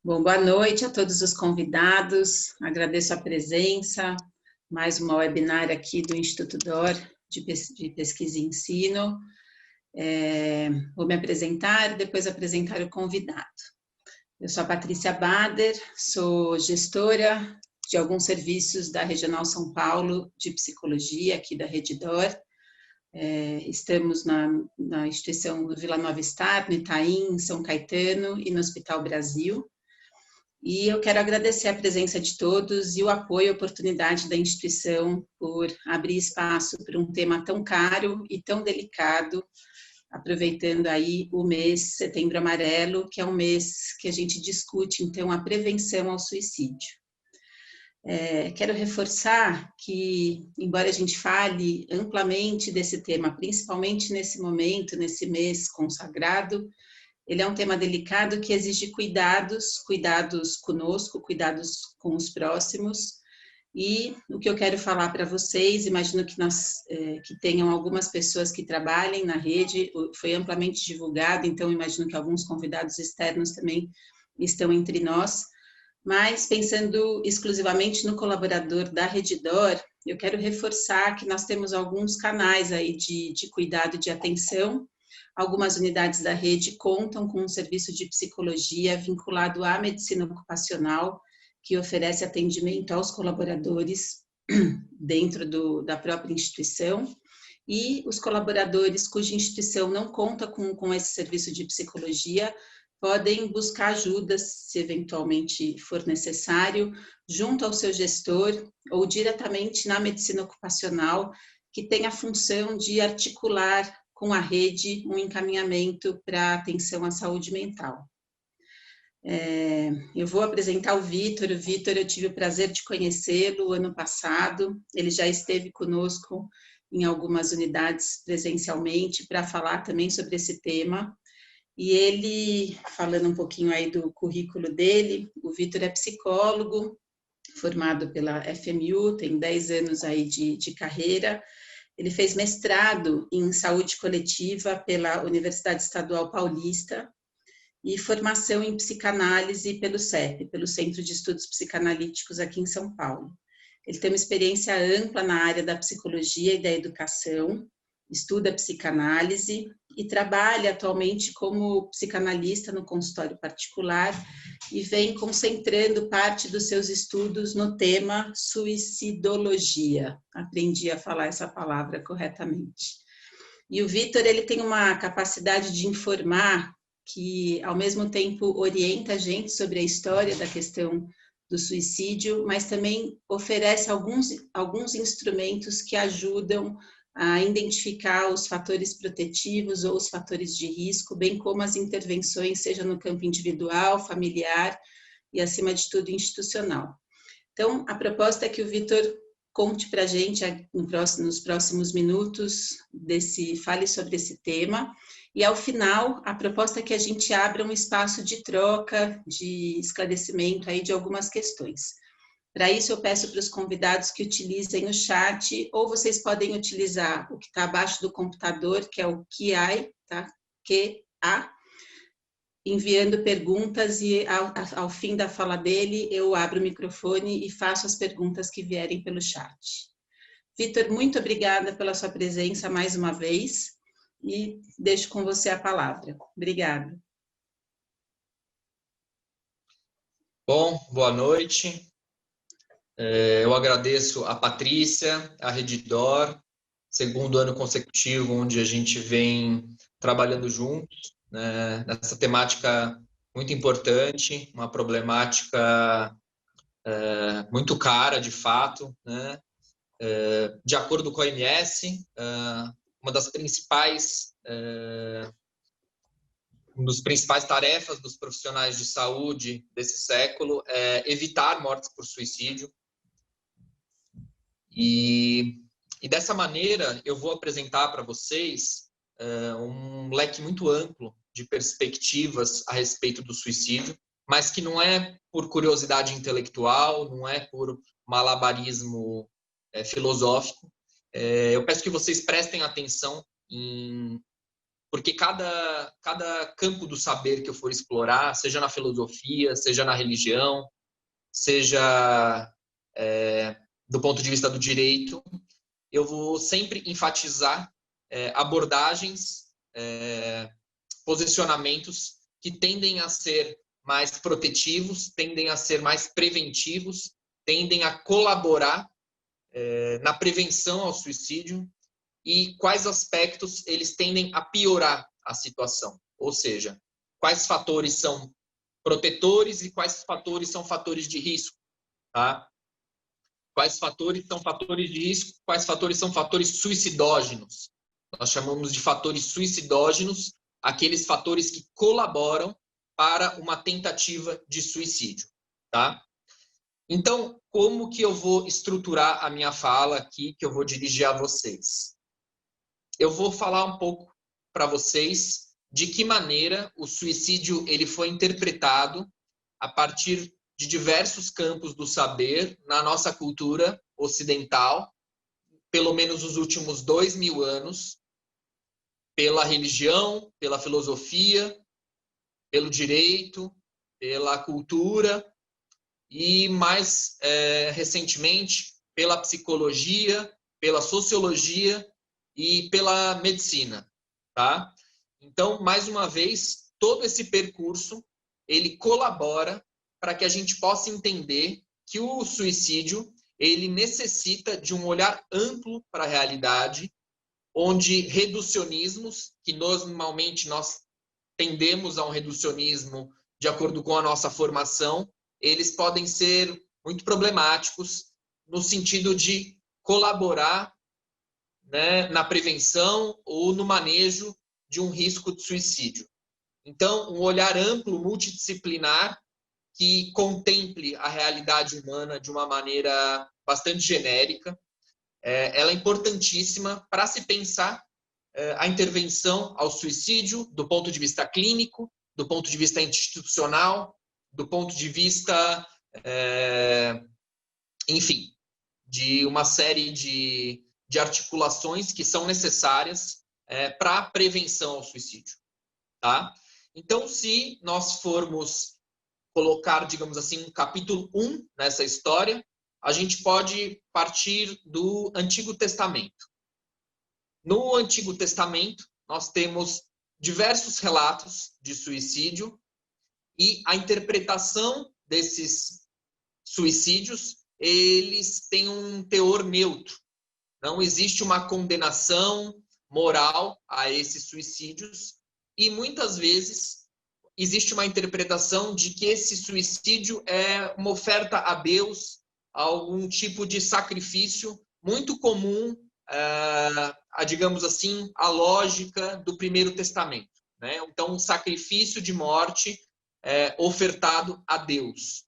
Bom, boa noite a todos os convidados, agradeço a presença, mais uma webinar aqui do Instituto DOR de Pesquisa e Ensino. Vou me apresentar e depois apresentar o convidado. Eu sou a Patrícia Bader, sou gestora de alguns serviços da Regional São Paulo de Psicologia, aqui da Rede DOR. Estamos na instituição do Vila Nova Star, no Itaim, em São Caetano e no Hospital Brasil. E eu quero agradecer a presença de todos e o apoio e a oportunidade da instituição por abrir espaço para um tema tão caro e tão delicado, aproveitando aí o mês Setembro Amarelo, que é um mês que a gente discute, então, a prevenção ao suicídio. Quero reforçar que, embora a gente fale amplamente desse tema, principalmente nesse momento, nesse mês consagrado, ele é um tema delicado que exige cuidados conosco, cuidados com os próximos. E o que eu quero falar para vocês, imagino que tenham algumas pessoas que trabalhem na rede, foi amplamente divulgado, então imagino que alguns convidados externos também estão entre nós. Mas pensando exclusivamente no colaborador da Rede DOR, eu quero reforçar que nós temos alguns canais aí de cuidado e de atenção. Algumas unidades da rede contam com um serviço de psicologia vinculado à medicina ocupacional, que oferece atendimento aos colaboradores dentro da própria instituição, e os colaboradores cuja instituição não conta com esse serviço de psicologia podem buscar ajuda, se eventualmente for necessário, junto ao seu gestor ou diretamente na medicina ocupacional, que tem a função de articular com a rede um encaminhamento para atenção à saúde mental. Eu vou apresentar o Vitor. O Vitor, eu tive o prazer de conhecê-lo ano passado, ele já esteve conosco em algumas unidades presencialmente para falar também sobre esse tema. E ele, falando um pouquinho aí do currículo dele, o Vitor é psicólogo, formado pela FMU, tem 10 anos aí de carreira. Ele fez mestrado em saúde coletiva pela Universidade Estadual Paulista e formação em psicanálise pelo CEP, pelo Centro de Estudos Psicanalíticos aqui em São Paulo. Ele tem uma experiência ampla na área da psicologia e da educação, estuda psicanálise e trabalha atualmente como psicanalista no consultório particular e vem concentrando parte dos seus estudos no tema suicidologia. Aprendi a falar essa palavra corretamente. E o Vitor, ele tem uma capacidade de informar que, ao mesmo tempo, orienta a gente sobre a história da questão do suicídio, mas também oferece alguns instrumentos que ajudam a identificar os fatores protetivos ou os fatores de risco, bem como as intervenções, seja no campo individual, familiar e, acima de tudo, institucional. Então, a proposta é que o Vitor conte para a gente nos próximos minutos, fale sobre esse tema, e ao final, a proposta é que a gente abra um espaço de troca, de esclarecimento aí de algumas questões. Para isso, eu peço para os convidados que utilizem o chat, ou vocês podem utilizar o que está abaixo do computador, que é o QI, tá? QA, enviando perguntas e ao fim da fala dele, eu abro o microfone e faço as perguntas que vierem pelo chat. Vitor, muito obrigada pela sua presença mais uma vez e deixo com você a palavra. Obrigada. Bom, boa noite. Eu agradeço a Patrícia, a Rede DOR, segundo ano consecutivo onde a gente vem trabalhando juntos, né, nessa temática muito importante, uma problemática muito cara, de fato, né? De acordo com a OMS, uma das principais tarefas dos profissionais de saúde desse século é evitar mortes por suicídio. E dessa maneira, eu vou apresentar para vocês um leque muito amplo de perspectivas a respeito do suicídio, mas que não é por curiosidade intelectual, não é por malabarismo filosófico. Eu peço que vocês prestem atenção em porque cada campo do saber que eu for explorar, seja na filosofia, seja na religião, seja do ponto de vista do direito, eu vou sempre enfatizar abordagens, posicionamentos que tendem a ser mais protetivos, tendem a ser mais preventivos, tendem a colaborar na prevenção ao suicídio, e quais aspectos eles tendem a piorar a situação. Ou seja, quais fatores são protetores e quais fatores são fatores de risco. Tá? Quais fatores são fatores de risco, quais fatores são fatores suicidógenos. Nós chamamos de fatores suicidógenos aqueles fatores que colaboram para uma tentativa de suicídio. Tá? Então, como que eu vou estruturar a minha fala aqui, que eu vou dirigir a vocês? Eu vou falar um pouco para vocês de que maneira o suicídio ele foi interpretado a partir de diversos campos do saber na nossa cultura ocidental, pelo menos os últimos 2000 anos, pela religião, pela filosofia, pelo direito, pela cultura e, mais recentemente, pela psicologia, pela sociologia e pela medicina, tá? Então, mais uma vez, todo esse percurso, ele colabora para que a gente possa entender que o suicídio, ele necessita de um olhar amplo para a realidade, onde reducionismos, que normalmente nós tendemos a um reducionismo de acordo com a nossa formação, eles podem ser muito problemáticos no sentido de colaborar, né, na prevenção ou no manejo de um risco de suicídio. Então, um olhar amplo, multidisciplinar, que contemple a realidade humana de uma maneira bastante genérica, ela é importantíssima para se pensar a intervenção ao suicídio do ponto de vista clínico, do ponto de vista institucional, do ponto de vista, enfim, de uma série de articulações que são necessárias para a prevenção ao suicídio. Tá? Então, se nós formos colocar, digamos assim, um capítulo 1 nessa história, a gente pode partir do Antigo Testamento. No Antigo Testamento, nós temos diversos relatos de suicídio e a interpretação desses suicídios, eles têm um teor neutro. Não existe uma condenação moral a esses suicídios e muitas vezes existe uma interpretação de que esse suicídio é uma oferta a Deus, algum tipo de sacrifício muito comum, digamos assim, a lógica do Primeiro Testamento, né? Então, um sacrifício de morte ofertado a Deus.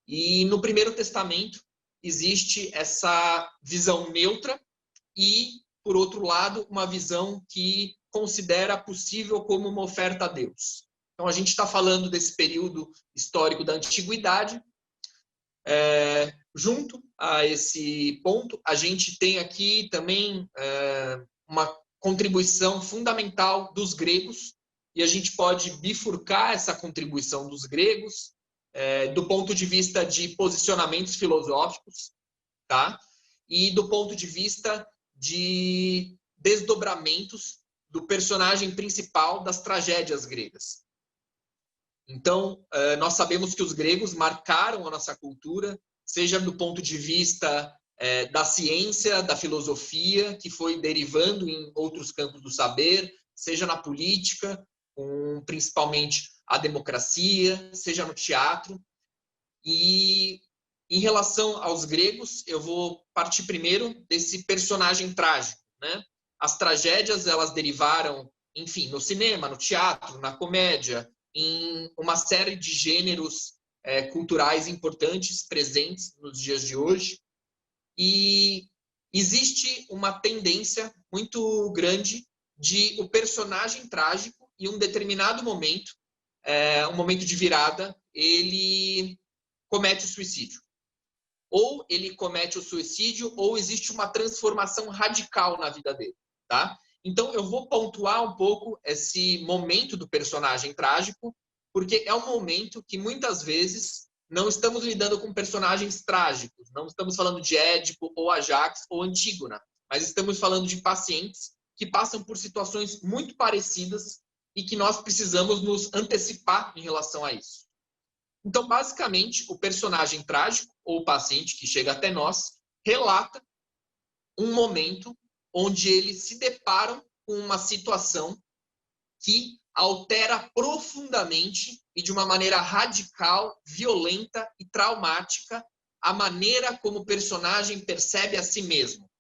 E no Primeiro Testamento existe essa visão neutra e, por outro lado, uma visão que considera possível como uma oferta a Deus. Então, a gente está falando desse período histórico da antiguidade. Junto a esse ponto, a gente tem aqui também uma contribuição fundamental dos gregos, e a gente pode bifurcar essa contribuição dos gregos do ponto de vista de posicionamentos filosóficos, tá? E do ponto de vista de desdobramentos do personagem principal das tragédias gregas. Então, nós sabemos que os gregos marcaram a nossa cultura, seja do ponto de vista da ciência, da filosofia, que foi derivando em outros campos do saber, seja na política, com principalmente a democracia, seja no teatro. E em relação aos gregos, eu vou partir primeiro desse personagem trágico, né? As tragédias, elas derivaram, enfim, no cinema, no teatro, na comédia, em uma série de gêneros culturais importantes presentes nos dias de hoje. E existe uma tendência muito grande de o personagem trágico, em um determinado momento, um momento de virada, ele comete o suicídio. Ou ele comete o suicídio, ou existe uma transformação radical na vida dele. Tá? Então, eu vou pontuar um pouco esse momento do personagem trágico, porque é um momento que, muitas vezes, não estamos lidando com personagens trágicos. Não estamos falando de Édipo, ou Ajax, ou Antígona. Mas estamos falando de pacientes que passam por situações muito parecidas e que nós precisamos nos antecipar em relação a isso. Então, basicamente, o personagem trágico, ou o paciente que chega até nós, relata um momento onde eles se deparam com uma situação que altera profundamente e de uma maneira radical, violenta e traumática a maneira como o personagem percebe a si mesmo.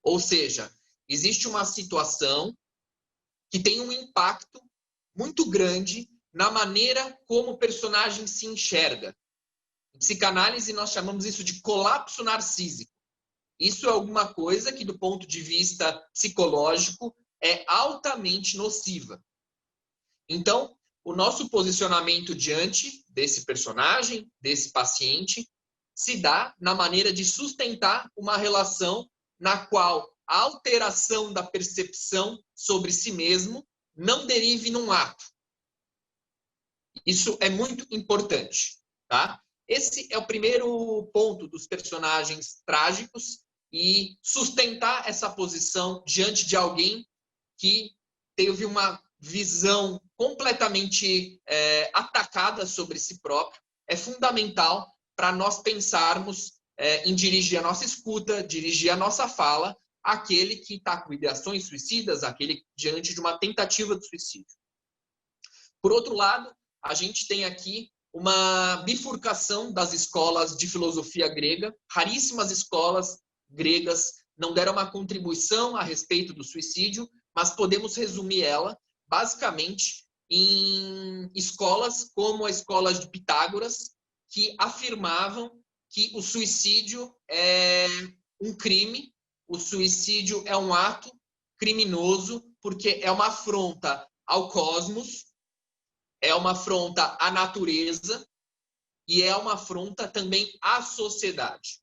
Ou seja, existe uma situação que tem um impacto muito grande na maneira como o personagem se enxerga. Em psicanálise, nós chamamos isso de colapso narcísico. Isso é alguma coisa que, do ponto de vista psicológico, é altamente nociva. Então, o nosso posicionamento diante desse personagem, desse paciente, se dá na maneira de sustentar uma relação na qual a alteração da percepção sobre si mesmo não derive num ato. Isso é muito importante, tá? Esse é o primeiro ponto dos personagens trágicos e sustentar essa posição diante de alguém que teve uma visão completamente atacada sobre si próprio é fundamental para nós pensarmos em dirigir a nossa escuta, dirigir a nossa fala àquele que está com ideações suicidas, aquele diante de uma tentativa de suicídio. Por outro lado, a gente tem aqui uma bifurcação das escolas de filosofia grega. Raríssimas escolas gregas não deram uma contribuição a respeito do suicídio, mas podemos resumir ela basicamente em escolas como a escola de Pitágoras, que afirmavam que o suicídio é um crime, o suicídio é um ato criminoso, porque é uma afronta ao cosmos, é uma afronta à natureza e é uma afronta também à sociedade.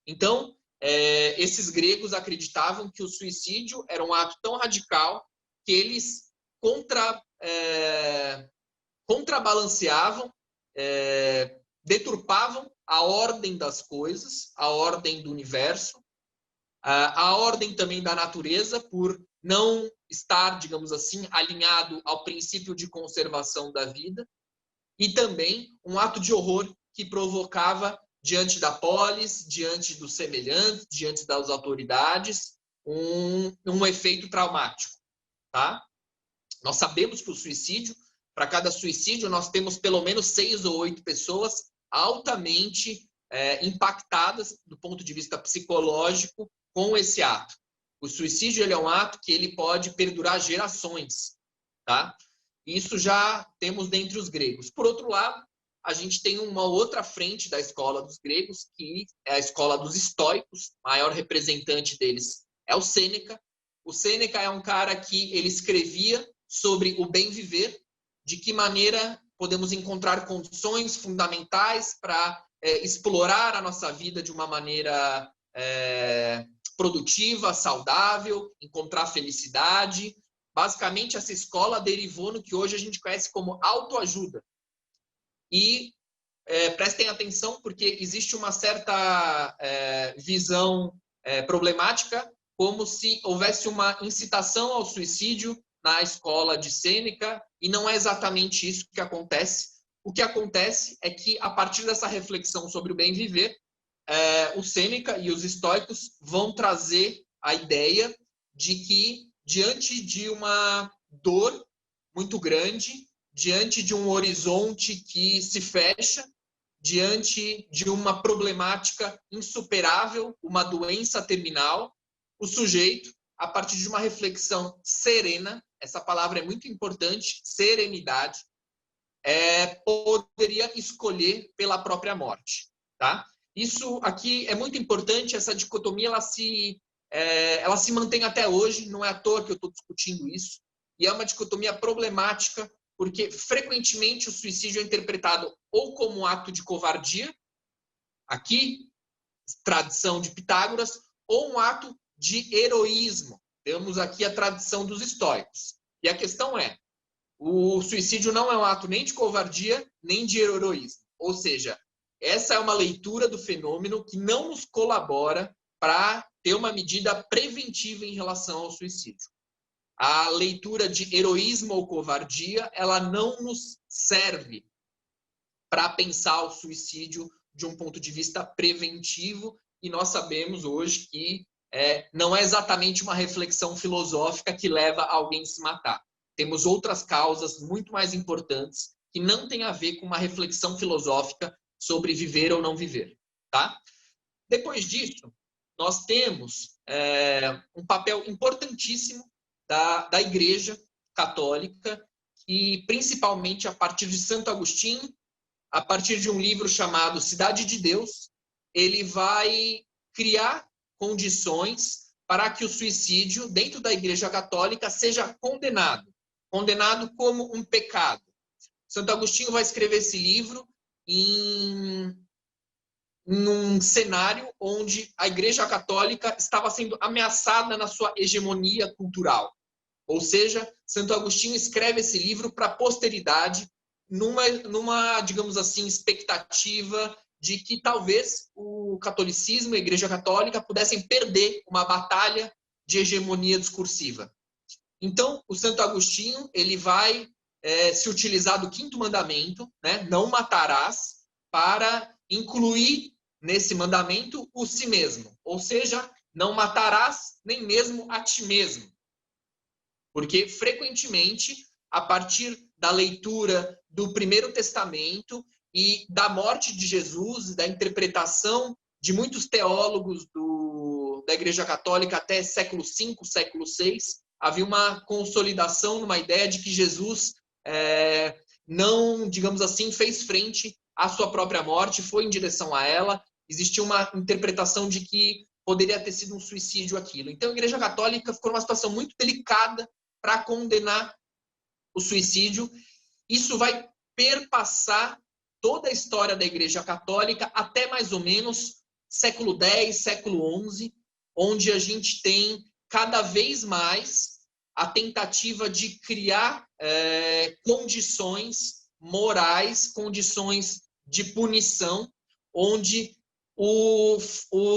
Então, esses gregos acreditavam que o suicídio era um ato tão radical que eles contrabalanceavam, deturpavam a ordem das coisas, a ordem do universo, a ordem também da natureza, por não estar, digamos assim, alinhado ao princípio de conservação da vida, e também um ato de horror que provocava, diante da polis, diante dos semelhantes, diante das autoridades, um efeito traumático, tá? Nós sabemos que o suicídio, para cada suicídio, nós temos pelo menos 6 ou 8 pessoas altamente impactadas do ponto de vista psicológico com esse ato. O suicídio ele é um ato que ele pode perdurar gerações, tá? Isso já temos dentre os gregos. Por outro lado, a gente tem uma outra frente da escola dos gregos, que é a escola dos estoicos. O maior representante deles é o Sêneca. O Sêneca é um cara que ele escrevia sobre o bem viver, de que maneira podemos encontrar condições fundamentais para explorar a nossa vida de uma maneira produtiva, saudável, encontrar felicidade. Basicamente, essa escola derivou no que hoje a gente conhece como autoajuda. E prestem atenção, porque existe uma certa visão problemática, como se houvesse uma incitação ao suicídio na escola de Sêneca, e não é exatamente isso que acontece. O que acontece é que, a partir dessa reflexão sobre o bem viver, o Sêneca e os estoicos vão trazer a ideia de que, diante de uma dor muito grande, diante de um horizonte que se fecha, diante de uma problemática insuperável, uma doença terminal, o sujeito, a partir de uma reflexão serena, essa palavra é muito importante, serenidade, poderia escolher pela própria morte, tá? Isso aqui é muito importante, essa dicotomia ela se mantém até hoje, não é à toa que eu estou discutindo isso, e é uma dicotomia problemática, porque frequentemente o suicídio é interpretado ou como um ato de covardia, aqui, tradição de Pitágoras, ou um ato de heroísmo, Temos aqui a tradição dos estoicos. E a questão é, o suicídio não é um ato nem de covardia, nem de heroísmo. Ou seja, essa é uma leitura do fenômeno que não nos colabora para ter uma medida preventiva em relação ao suicídio. A leitura de heroísmo ou covardia, ela não nos serve para pensar o suicídio de um ponto de vista preventivo, e nós sabemos hoje que não é exatamente uma reflexão filosófica que leva alguém a se matar. Temos outras causas muito mais importantes que não têm a ver com uma reflexão filosófica sobre viver ou não viver. Tá? Depois disso, nós temos um papel importantíssimo da Igreja Católica, e principalmente a partir de Santo Agostinho, a partir de um livro chamado Cidade de Deus, ele vai criar condições para que o suicídio dentro da Igreja Católica seja condenado como um pecado. Santo Agostinho vai escrever esse livro em um cenário onde a Igreja Católica estava sendo ameaçada na sua hegemonia cultural. Ou seja, Santo Agostinho escreve esse livro para a posteridade, numa, digamos assim, expectativa de que talvez o catolicismo e a Igreja Católica pudessem perder uma batalha de hegemonia discursiva. Então, o Santo Agostinho ele vai se utilizar do quinto mandamento, né, não matarás, para incluir nesse mandamento o si mesmo. Ou seja, não matarás nem mesmo a ti mesmo. Porque, frequentemente, a partir da leitura do Primeiro Testamento e da morte de Jesus, da interpretação de muitos teólogos da Igreja Católica até século V, século VI, havia uma consolidação numa ideia de que Jesus não, digamos assim, fez frente à sua própria morte, foi em direção a ela. Existia uma interpretação de que poderia ter sido um suicídio aquilo. Então, a Igreja Católica ficou numa situação muito delicada para condenar o suicídio. Isso vai perpassar toda a história da Igreja Católica até mais ou menos século X, século XI, onde a gente tem cada vez mais a tentativa de criar condições morais, condições de punição, onde o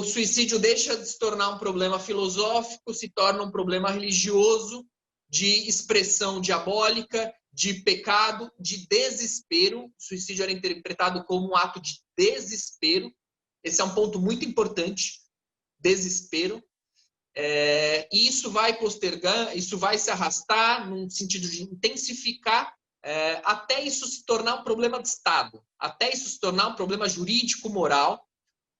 suicídio deixa de se tornar um problema filosófico, se torna um problema religioso, de expressão diabólica, de pecado, de desespero. O suicídio era interpretado como um ato de desespero. Esse é um ponto muito importante, desespero. E isso vai postergar, isso vai se arrastar num sentido de intensificar até isso se tornar um problema de Estado, até isso se tornar um problema jurídico, moral,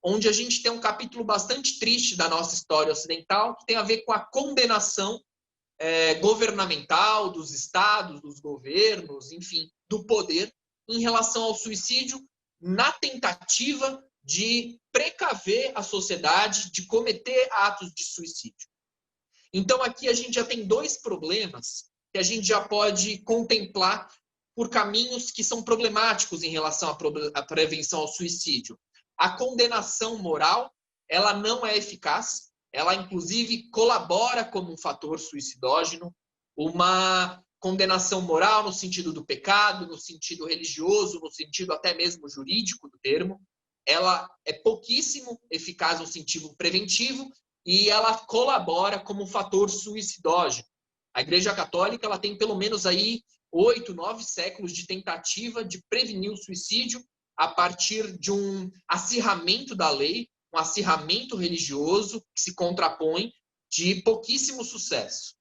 onde a gente tem um capítulo bastante triste da nossa história ocidental, que tem a ver com a condenação governamental, dos estados, dos governos, enfim, do poder, em relação ao suicídio, na tentativa de precaver a sociedade de cometer atos de suicídio. Então, aqui a gente já tem dois problemas que a gente já pode contemplar por caminhos que são problemáticos em relação à prevenção ao suicídio. A condenação moral, ela não é eficaz, ela inclusive colabora como um fator suicidógeno. Uma condenação moral no sentido do pecado, no sentido religioso, no sentido até mesmo jurídico do termo, ela é pouquíssimo eficaz no sentido preventivo e ela colabora como um fator suicidógeno. A Igreja Católica ela tem pelo menos aí 8, 9 séculos de tentativa de prevenir o suicídio a partir de um acirramento da lei, um acirramento religioso que se contrapõe, de pouquíssimo sucesso.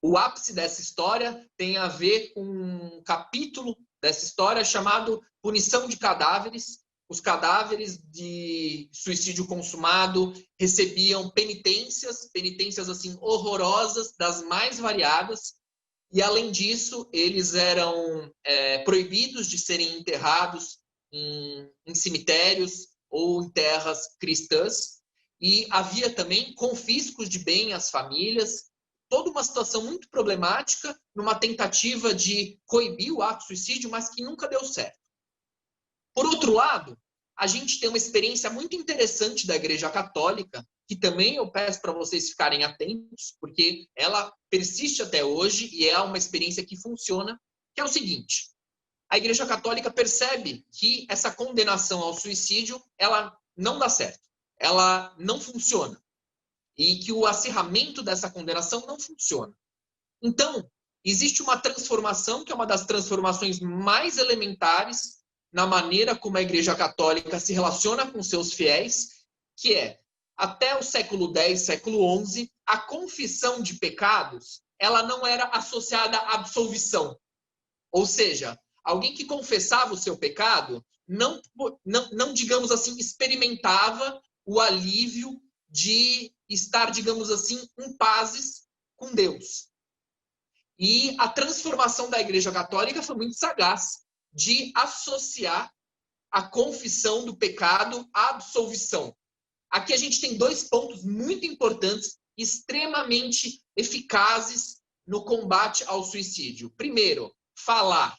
O ápice dessa história tem a ver com um capítulo dessa história chamado Punição de Cadáveres. Os cadáveres de suicídio consumado recebiam penitências assim horrorosas, das mais variadas, e além disso eles eram proibidos de serem enterrados em cemitérios ou em terras cristãs, e havia também confiscos de bem às famílias, toda uma situação muito problemática, numa tentativa de coibir o ato de suicídio, mas que nunca deu certo. Por outro lado, a gente tem uma experiência muito interessante da Igreja Católica, que também eu peço para vocês ficarem atentos, porque ela persiste até hoje e é uma experiência que funciona, que é o seguinte: a Igreja Católica percebe que essa condenação ao suicídio, ela não dá certo, ela não funciona, e que o acirramento dessa condenação não funciona. Então, existe uma transformação, que é uma das transformações mais elementares na maneira como a Igreja Católica se relaciona com seus fiéis, que é, até o século X, século XI, a confissão de pecados, ela não era associada à absolvição. Ou seja, alguém que confessava o seu pecado, não, digamos assim, experimentava o alívio de estar, digamos assim, em pazes com Deus. E a transformação da Igreja Católica foi muito sagaz, de associar a confissão do pecado à absolvição. Aqui a gente tem dois pontos muito importantes, extremamente eficazes no combate ao suicídio. Primeiro, falar.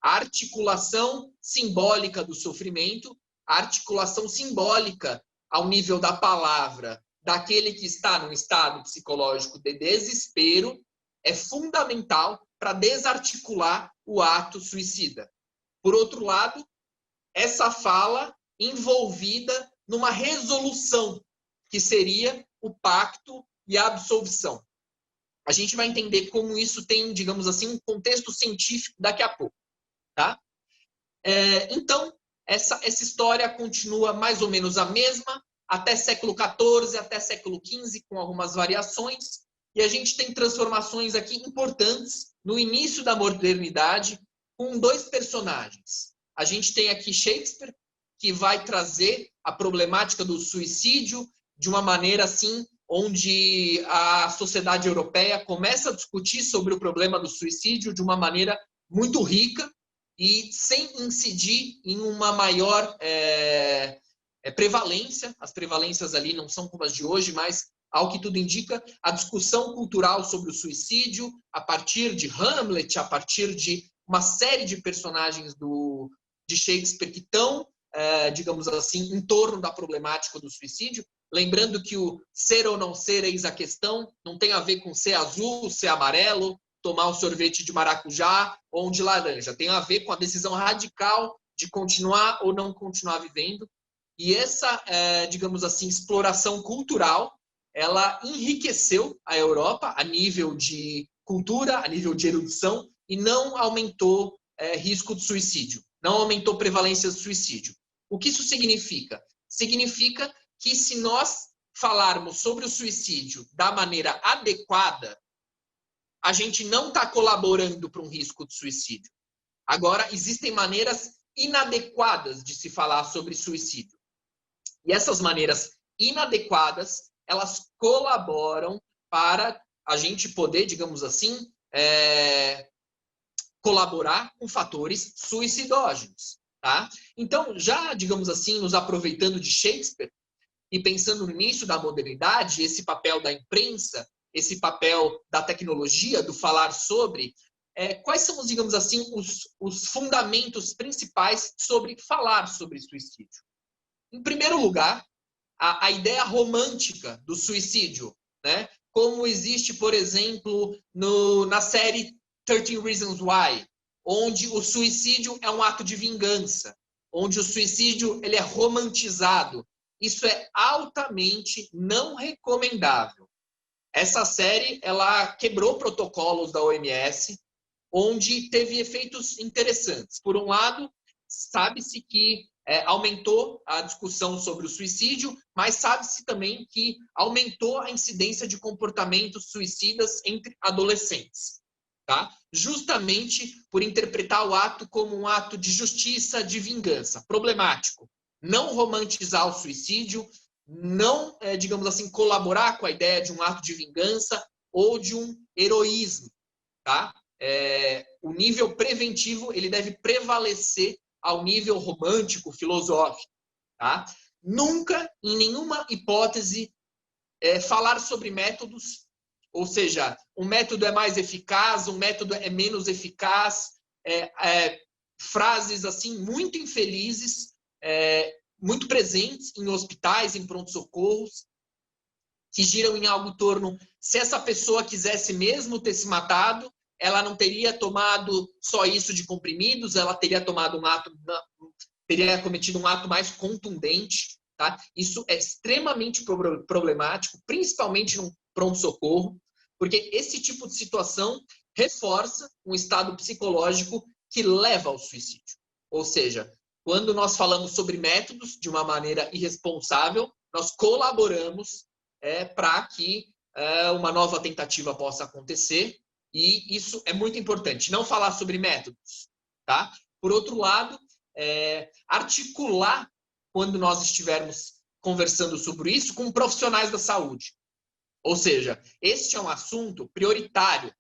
A articulação simbólica do sofrimento, a articulação simbólica ao nível da palavra daquele que está num estado psicológico de desespero é fundamental para desarticular o ato suicida. Por outro lado, essa fala envolvida numa resolução, que seria o pacto e a absolvição. A gente vai entender como isso tem, digamos assim, um contexto científico daqui a pouco. Tá? Então, essa história continua mais ou menos a mesma, até século XIV, até século XV, com algumas variações, e a gente tem transformações aqui importantes no início da modernidade, com dois personagens. A gente tem aqui Shakespeare, que vai trazer a problemática do suicídio de uma maneira assim, onde a sociedade europeia começa a discutir sobre o problema do suicídio de uma maneira muito rica, e sem incidir em uma maior prevalência. As prevalências ali não são como as de hoje, mas, ao que tudo indica, a discussão cultural sobre o suicídio, a partir de Hamlet, a partir de uma série de personagens de Shakespeare que estão, digamos assim, em torno da problemática do suicídio. Lembrando que o ser ou não ser, eis a questão, não tem a ver com ser azul, ser amarelo, tomar um sorvete de maracujá ou de laranja. Tem a ver com a decisão radical de continuar ou não continuar vivendo. E essa, digamos assim, exploração cultural, ela enriqueceu a Europa a nível de cultura, a nível de erudição, e não aumentou risco de suicídio, não aumentou prevalência de suicídio. O que isso significa? Significa que se nós falarmos sobre o suicídio da maneira adequada, a gente não está colaborando para um risco de suicídio. Agora, existem maneiras inadequadas de se falar sobre suicídio. E essas maneiras inadequadas, elas colaboram para a gente poder, digamos assim, colaborar com fatores suicidógenos. Tá? Então, já, digamos assim, nos aproveitando de Shakespeare e pensando no início da modernidade, esse papel da imprensa, esse papel da tecnologia, do falar sobre, quais são, digamos assim, os fundamentos principais sobre falar sobre suicídio? Em primeiro lugar, a ideia romântica do suicídio, né? Como existe, por exemplo, na série 13 Reasons Why, onde o suicídio é um ato de vingança, onde o suicídio ele é romantizado. Isso é altamente não recomendável. Essa série ela quebrou protocolos da OMS, onde teve efeitos interessantes. Por um lado, sabe-se que aumentou a discussão sobre o suicídio, mas sabe-se também que aumentou a incidência de comportamentos suicidas entre adolescentes. Tá? Justamente por interpretar o ato como um ato de justiça, de vingança. Problemático. Não romantizar o suicídio, não, digamos assim, colaborar com a ideia de um ato de vingança ou de um heroísmo. Tá? O nível preventivo ele deve prevalecer ao nível romântico, filosófico. Tá? Nunca, em nenhuma hipótese, falar sobre métodos, ou seja, um método é mais eficaz, um método é menos eficaz, frases assim muito infelizes, muito presentes em hospitais, em pronto-socorros, que giram em algo em torno, se essa pessoa quisesse mesmo ter se matado, ela não teria tomado só isso de comprimidos, ela teria tomado teria cometido um ato mais contundente, tá? Isso é extremamente problemático, principalmente num pronto-socorro, porque esse tipo de situação reforça um estado psicológico que leva ao suicídio. Ou seja, quando nós falamos sobre métodos de uma maneira irresponsável, nós colaboramos para que uma nova tentativa possa acontecer, e isso é muito importante. Não falar sobre métodos, tá? Por outro lado, articular, quando nós estivermos conversando sobre isso, com profissionais da saúde. Ou seja, este é um assunto prioritário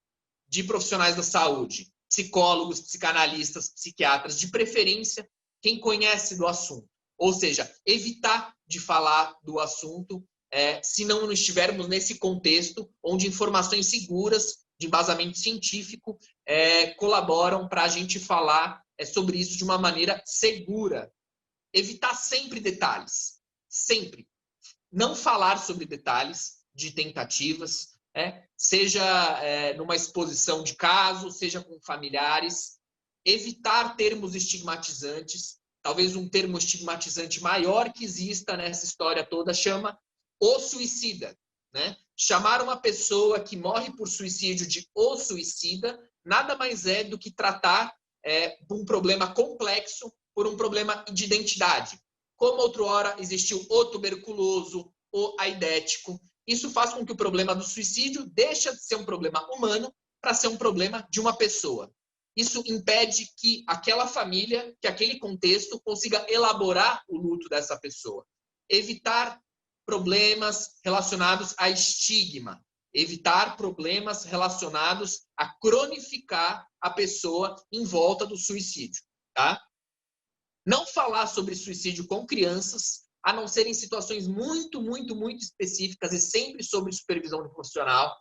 de profissionais da saúde, psicólogos, psicanalistas, psiquiatras, de preferência, quem conhece do assunto. Ou seja, evitar de falar do assunto se não estivermos nesse contexto onde informações seguras, de embasamento científico, colaboram para a gente falar sobre isso de uma maneira segura. Evitar sempre detalhes. Sempre. Não falar sobre detalhes de tentativas, seja numa exposição de caso, seja com familiares. Evitar termos estigmatizantes. Talvez um termo estigmatizante maior que exista nessa história toda chama o suicida, né? Chamar uma pessoa que morre por suicídio de o suicida nada mais é do que tratar um problema complexo por um problema de identidade. Como outrora existiu o tuberculoso, o aidético. Isso faz com que o problema do suicídio deixe de ser um problema humano para ser um problema de uma pessoa. Isso impede que aquela família, que aquele contexto consiga elaborar o luto dessa pessoa. Evitar problemas relacionados a estigma. Evitar problemas relacionados a cronificar a pessoa em volta do suicídio, tá? Não falar sobre suicídio com crianças, a não ser em situações muito, muito, muito específicas e sempre sob supervisão do profissional.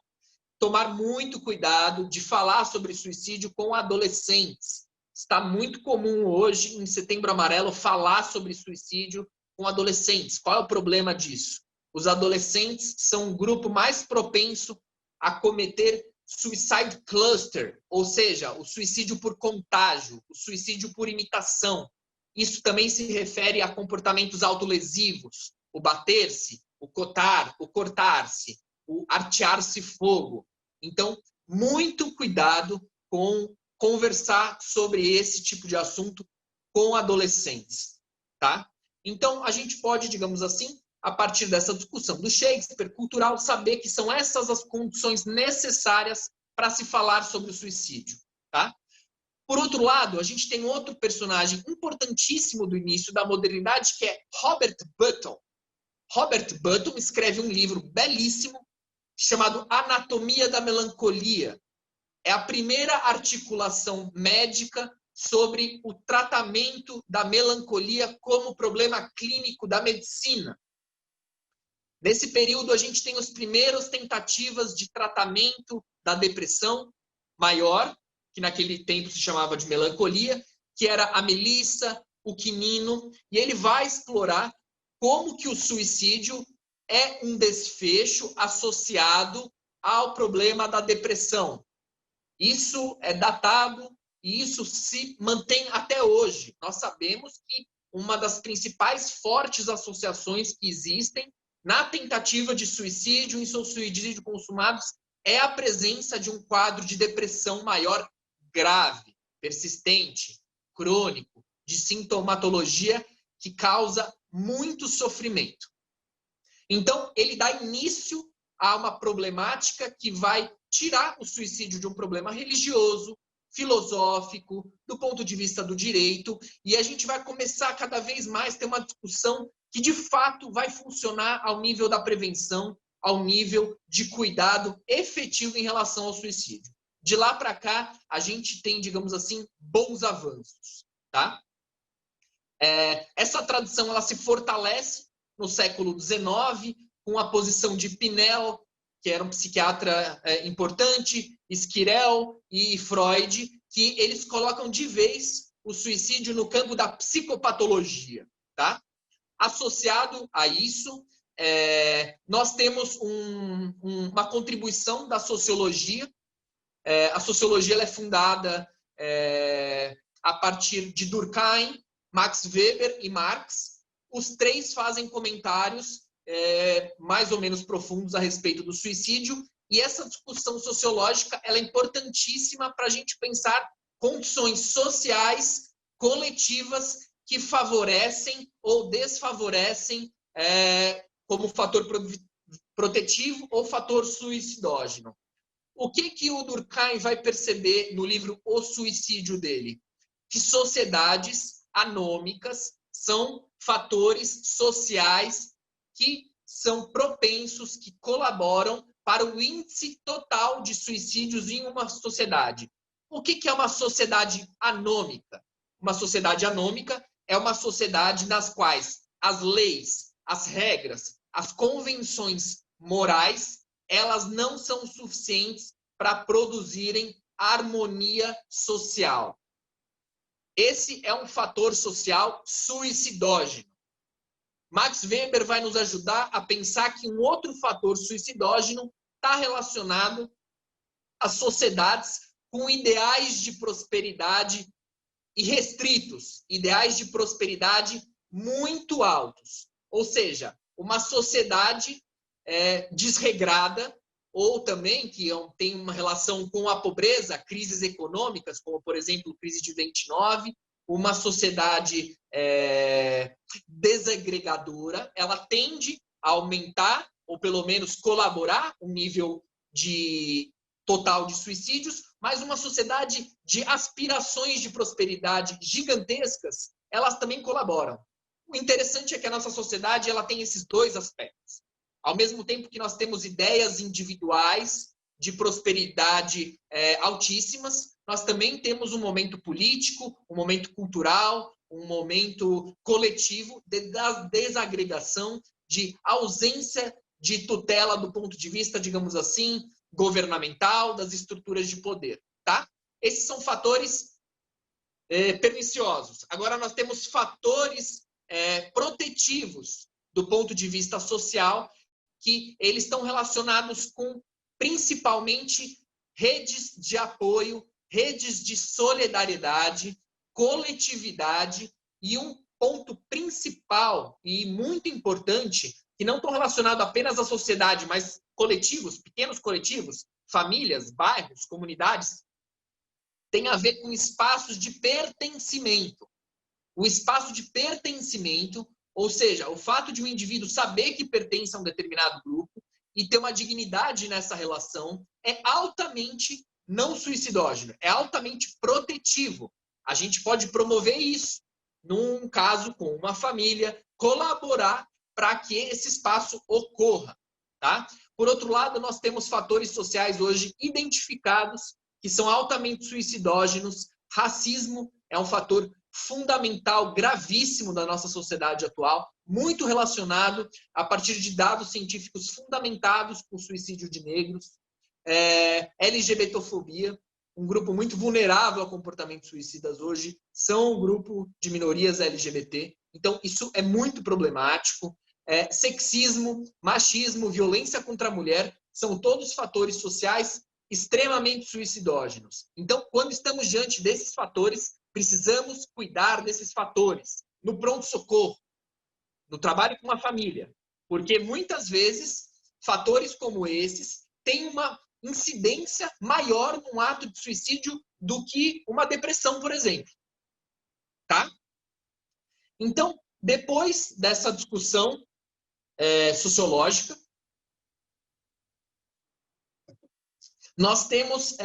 Tomar muito cuidado de falar sobre suicídio com adolescentes. Está muito comum hoje, em Setembro Amarelo, falar sobre suicídio com adolescentes. Qual é o problema disso? Os adolescentes são o grupo mais propenso a cometer suicide cluster, ou seja, o suicídio por contágio, o suicídio por imitação. Isso também se refere a comportamentos autolesivos, o bater-se, o cotar, o cortar-se, o artear-se fogo. Então, muito cuidado com conversar sobre esse tipo de assunto com adolescentes, tá? Então, a gente pode, digamos assim, a partir dessa discussão do Shakespeare cultural, saber que são essas as condições necessárias para se falar sobre o suicídio, tá? Por outro lado, a gente tem outro personagem importantíssimo do início da modernidade, que é Robert Button. Robert Button escreve um livro belíssimo chamado Anatomia da Melancolia. É a primeira articulação médica sobre o tratamento da melancolia como problema clínico da medicina. Nesse período, a gente tem as primeiras tentativas de tratamento da depressão maior, que naquele tempo se chamava de melancolia, que era a melissa, o quinino, e ele vai explorar como que o suicídio é um desfecho associado ao problema da depressão. Isso é datado e isso se mantém até hoje. Nós sabemos que uma das principais fortes associações que existem na tentativa de suicídio e suicídio consumados é a presença de um quadro de depressão maior grave, persistente, crônico, de sintomatologia que causa muito sofrimento. Então, ele dá início a uma problemática que vai tirar o suicídio de um problema religioso, filosófico, do ponto de vista do direito, e a gente vai começar cada vez mais a ter uma discussão que, de fato, vai funcionar ao nível da prevenção, ao nível de cuidado efetivo em relação ao suicídio. De lá para cá, a gente tem, digamos assim, bons avanços, tá? Essa tradição ela se fortalece no século XIX, com a posição de Pinel, que era um psiquiatra importante, Esquirel e Freud, que eles colocam de vez o suicídio no campo da psicopatologia, tá? Associado a isso, nós temos uma contribuição da sociologia. A sociologia ela é fundada a partir de Durkheim, Max Weber e Marx. Os três fazem comentários mais ou menos profundos a respeito do suicídio, e essa discussão sociológica ela é importantíssima para a gente pensar condições sociais, coletivas, que favorecem ou desfavorecem como fator protetivo ou fator suicidógeno. O que o Durkheim vai perceber no livro O Suicídio dele? Que sociedades anômicas são fatores sociais que são propensos, que colaboram para o índice total de suicídios em uma sociedade. O que é uma sociedade anômica? Uma sociedade anômica é uma sociedade nas quais as leis, as regras, as convenções morais, elas não são suficientes para produzirem harmonia social. Esse é um fator social suicidógeno. Max Weber vai nos ajudar a pensar que um outro fator suicidógeno está relacionado às sociedades com ideais de prosperidade irrestritos, ideais de prosperidade muito altos. Ou seja, uma sociedade desregrada, ou também que tem uma relação com a pobreza, crises econômicas, como, por exemplo, a crise de 29, uma sociedade desagregadora, ela tende a aumentar, ou pelo menos colaborar, o nível total de suicídios, mas uma sociedade de aspirações de prosperidade gigantescas, elas também colaboram. O interessante é que a nossa sociedade ela tem esses dois aspectos. Ao mesmo tempo que nós temos ideias individuais de prosperidade altíssimas, nós também temos um momento político, um momento cultural, um momento coletivo de desagregação, de ausência de tutela do ponto de vista, digamos assim, governamental, das estruturas de poder. Tá? Esses são fatores perniciosos. Agora nós temos fatores protetivos do ponto de vista social, que eles estão relacionados com, principalmente, redes de apoio, redes de solidariedade, coletividade, e um ponto principal e muito importante, que não estão relacionados apenas à sociedade, mas coletivos, pequenos coletivos, famílias, bairros, comunidades, tem a ver com espaços de pertencimento. O espaço de pertencimento, ou seja, o fato de um indivíduo saber que pertence a um determinado grupo e ter uma dignidade nessa relação, é altamente não suicidógeno, é altamente protetivo. A gente pode promover isso num caso com uma família, colaborar para que esse espaço ocorra. Tá? Por outro lado, nós temos fatores sociais hoje identificados que são altamente suicidógenos. Racismo é um fator fundamental, gravíssimo da nossa sociedade atual, muito relacionado a partir de dados científicos fundamentados com o suicídio de negros. LGBTofobia, um grupo muito vulnerável a comportamentos suicidas hoje, são um grupo de minorias LGBT. Então, isso é muito problemático. Sexismo, machismo, violência contra a mulher, são todos fatores sociais extremamente suicidógenos. Então, quando estamos diante desses fatores, precisamos cuidar desses fatores no pronto-socorro, no trabalho com a família, porque muitas vezes fatores como esses têm uma incidência maior num ato de suicídio do que uma depressão, por exemplo. Tá? Então, depois dessa discussão sociológica, nós temos,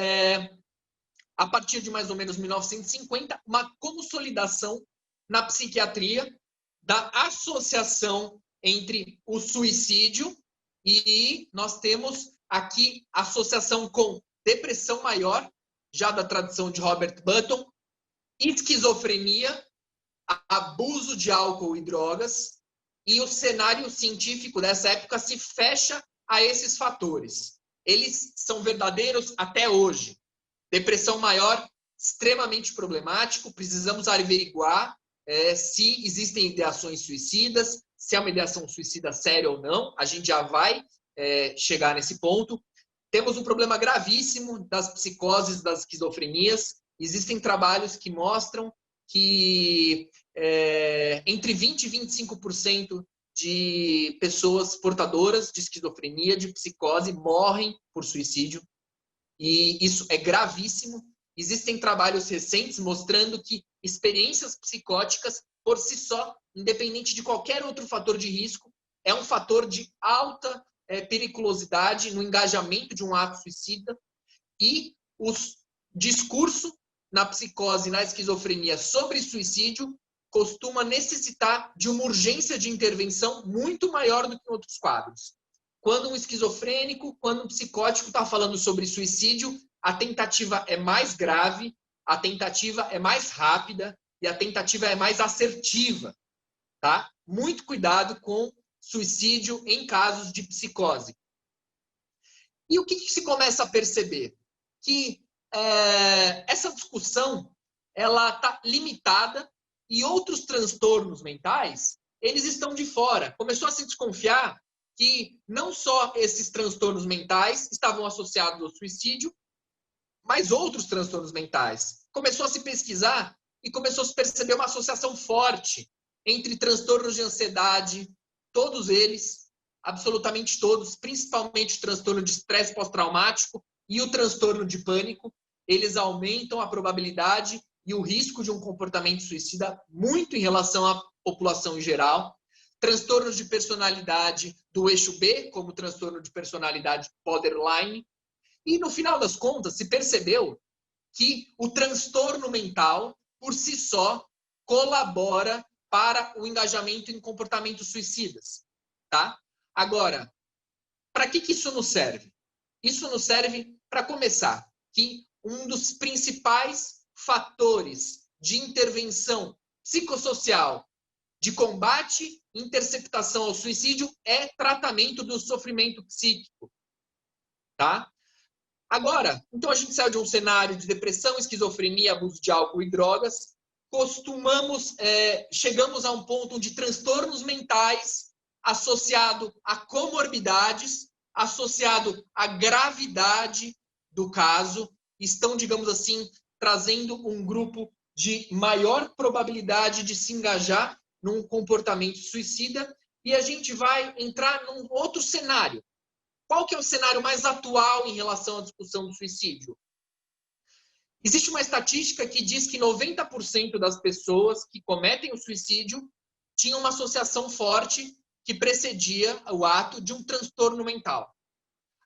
a partir de mais ou menos 1950, uma consolidação na psiquiatria da associação entre o suicídio e nós temos aqui associação com depressão maior, já da tradição de Robert Button, esquizofrenia, abuso de álcool e drogas, e o cenário científico dessa época se fecha a esses fatores. Eles são verdadeiros até hoje. Depressão maior, extremamente problemático, precisamos averiguar se existem ideações suicidas, se é uma ideação suicida séria ou não. A gente já vai chegar nesse ponto. Temos um problema gravíssimo das psicoses, das esquizofrenias. Existem trabalhos que mostram que entre 20% e 25% de pessoas portadoras de esquizofrenia, de psicose, morrem por suicídio. E isso é gravíssimo. Existem trabalhos recentes mostrando que experiências psicóticas, por si só, independente de qualquer outro fator de risco, é um fator de alta periculosidade no engajamento de um ato suicida. E o discurso na psicose, na esquizofrenia sobre suicídio costuma necessitar de uma urgência de intervenção muito maior do que em outros quadros. Quando um esquizofrênico, quando um psicótico está falando sobre suicídio, a tentativa é mais grave, a tentativa é mais rápida e a tentativa é mais assertiva. Tá? Muito cuidado com suicídio em casos de psicose. E o que se começa a perceber? Que essa discussão ela está limitada e outros transtornos mentais, eles estão de fora. Começou a se desconfiar que não só esses transtornos mentais estavam associados ao suicídio, mas outros transtornos mentais. Começou a se pesquisar e começou a se perceber uma associação forte entre transtornos de ansiedade, todos eles, absolutamente todos, principalmente o transtorno de estresse pós-traumático e o transtorno de pânico, eles aumentam a probabilidade e o risco de um comportamento suicida muito em relação à população em geral. Transtornos de personalidade do eixo B, como o transtorno de personalidade borderline. E, no final das contas, se percebeu que o transtorno mental, por si só, colabora para o engajamento em comportamentos suicidas. Tá? Agora, para que isso nos serve? Isso nos serve, para começar, que um dos principais fatores de intervenção psicossocial de combate e interceptação ao suicídio é tratamento do sofrimento psíquico. Tá? Agora, então a gente saiu de um cenário de depressão, esquizofrenia, abuso de álcool e drogas, chegamos a um ponto de transtornos mentais associado a comorbidades, associado à gravidade do caso, estão, digamos assim, trazendo um grupo de maior probabilidade de se engajar num comportamento suicida, e a gente vai entrar num outro cenário. Qual que é o cenário mais atual em relação à discussão do suicídio? Existe uma estatística que diz que 90% das pessoas que cometem o suicídio tinham uma associação forte que precedia o ato de um transtorno mental.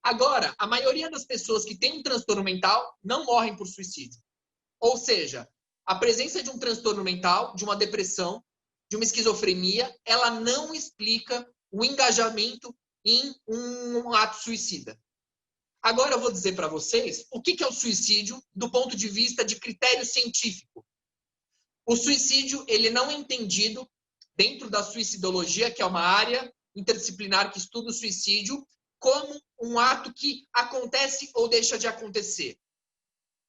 Agora, a maioria das pessoas que têm um transtorno mental não morrem por suicídio. Ou seja, a presença de um transtorno mental, de uma depressão, de uma esquizofrenia, ela não explica o engajamento em um ato suicida. Agora eu vou dizer para vocês o que é o suicídio do ponto de vista de critério científico. O suicídio ele não é entendido dentro da suicidologia, que é uma área interdisciplinar que estuda o suicídio, como um ato que acontece ou deixa de acontecer.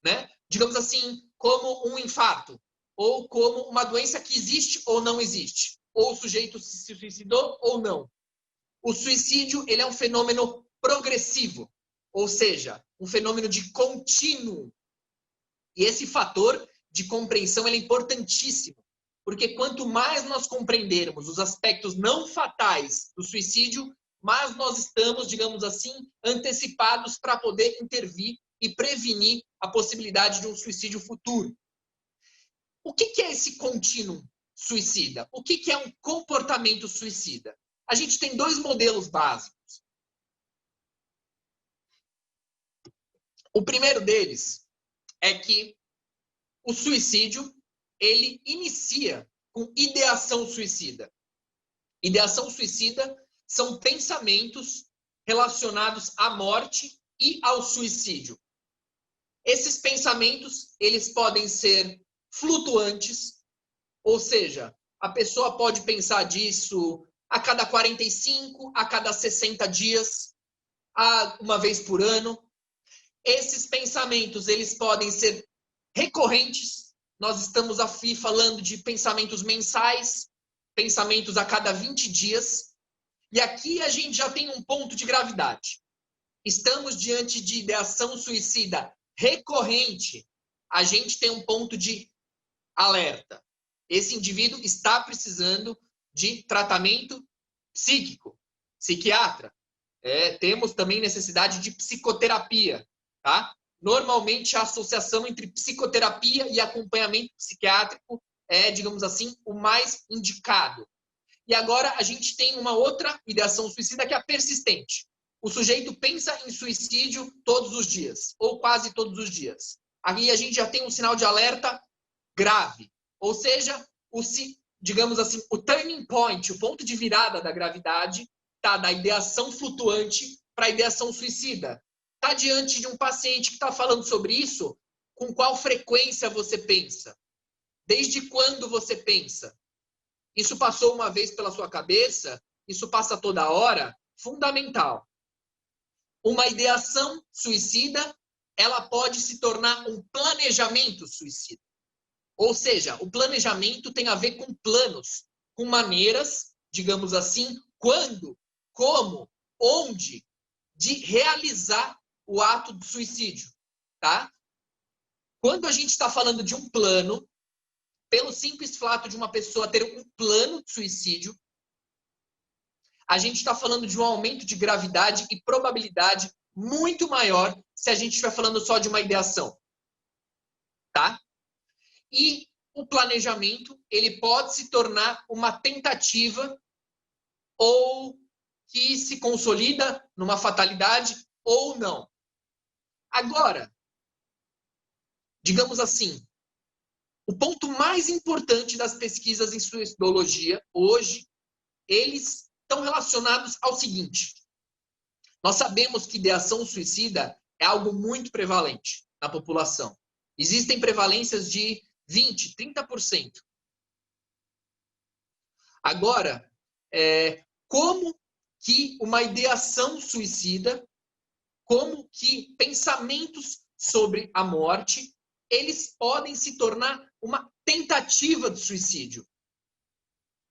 Né? Digamos assim, como um infarto, ou como uma doença que existe ou não existe. Ou o sujeito se suicidou ou não. O suicídio ele é um fenômeno progressivo, ou seja, um fenômeno de contínuo. E esse fator de compreensão ele é importantíssimo, porque quanto mais nós compreendermos os aspectos não fatais do suicídio, mais nós estamos, digamos assim, antecipados para poder intervir e prevenir a possibilidade de um suicídio futuro. O que é esse contínuo suicida? O que é um comportamento suicida? A gente tem dois modelos básicos. O primeiro deles é que o suicídio ele inicia com ideação suicida. Ideação suicida são pensamentos relacionados à morte e ao suicídio. Esses pensamentos eles podem ser flutuantes, ou seja, a pessoa pode pensar disso a cada 45, a cada 60 dias, uma vez por ano. Esses pensamentos, eles podem ser recorrentes. Nós estamos aqui falando de pensamentos mensais, pensamentos a cada 20 dias. E aqui a gente já tem um ponto de gravidade. Estamos diante de ideação suicida recorrente. A gente tem um ponto de alerta. Esse indivíduo está precisando de tratamento psíquico, psiquiatra. Temos também necessidade de psicoterapia, tá? Normalmente, a associação entre psicoterapia e acompanhamento psiquiátrico é, digamos assim, o mais indicado. E agora a gente tem uma outra ideação suicida que é a persistente. O sujeito pensa em suicídio todos os dias, ou quase todos os dias. Aqui a gente já tem um sinal de alerta grave. Ou seja, digamos assim, o turning point, o ponto de virada da gravidade, está da ideação flutuante para a ideação suicida. Está diante de um paciente que está falando sobre isso, com qual frequência você pensa? Desde quando você pensa? Isso passou uma vez pela sua cabeça? Isso passa toda hora? Fundamental. Uma ideação suicida, ela pode se tornar um planejamento suicida. Ou seja, o planejamento tem a ver com planos, com maneiras, digamos assim, quando, como, onde, de realizar o ato de suicídio, tá? Quando a gente está falando de um plano, pelo simples fato de uma pessoa ter um plano de suicídio, a gente está falando de um aumento de gravidade e probabilidade muito maior se a gente estiver falando só de uma ideação, tá? E o planejamento, ele pode se tornar uma tentativa ou que se consolida numa fatalidade ou não. Agora, digamos assim, o ponto mais importante das pesquisas em suicidologia hoje, eles estão relacionados ao seguinte. Nós sabemos que ideação suicida é algo muito prevalente na população. Existem prevalências de 20%, 30%. Agora, como que uma ideação suicida, como que pensamentos sobre a morte, eles podem se tornar uma tentativa de suicídio?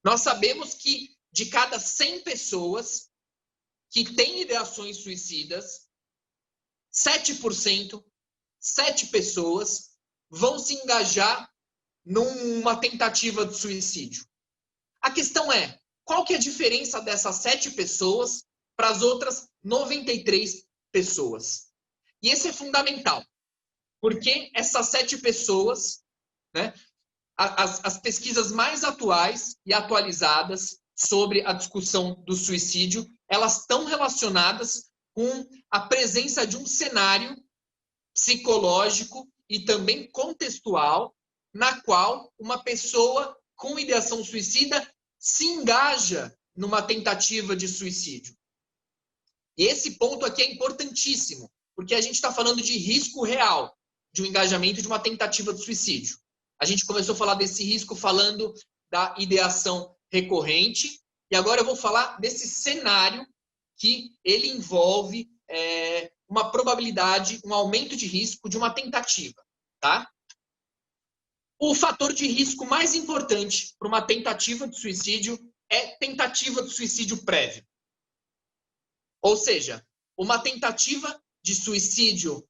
Nós sabemos que de cada 100 pessoas que têm ideações suicidas, 7%, 7 pessoas vão se engajar numa tentativa de suicídio. A questão é, qual que é a diferença dessas 7 pessoas para as outras 93 pessoas? E esse é fundamental, porque essas 7 pessoas, né, as pesquisas mais atuais e atualizadas sobre a discussão do suicídio, elas estão relacionadas com a presença de um cenário psicológico e também contextual, na qual uma pessoa com ideação suicida se engaja numa tentativa de suicídio. E esse ponto aqui é importantíssimo, porque a gente está falando de risco real, de um engajamento de uma tentativa de suicídio. A gente começou a falar desse risco falando da ideação recorrente, e agora eu vou falar desse cenário que ele envolve uma probabilidade, um aumento de risco de uma tentativa, tá? O fator de risco mais importante para uma tentativa de suicídio é tentativa de suicídio prévio. Ou seja, uma tentativa de suicídio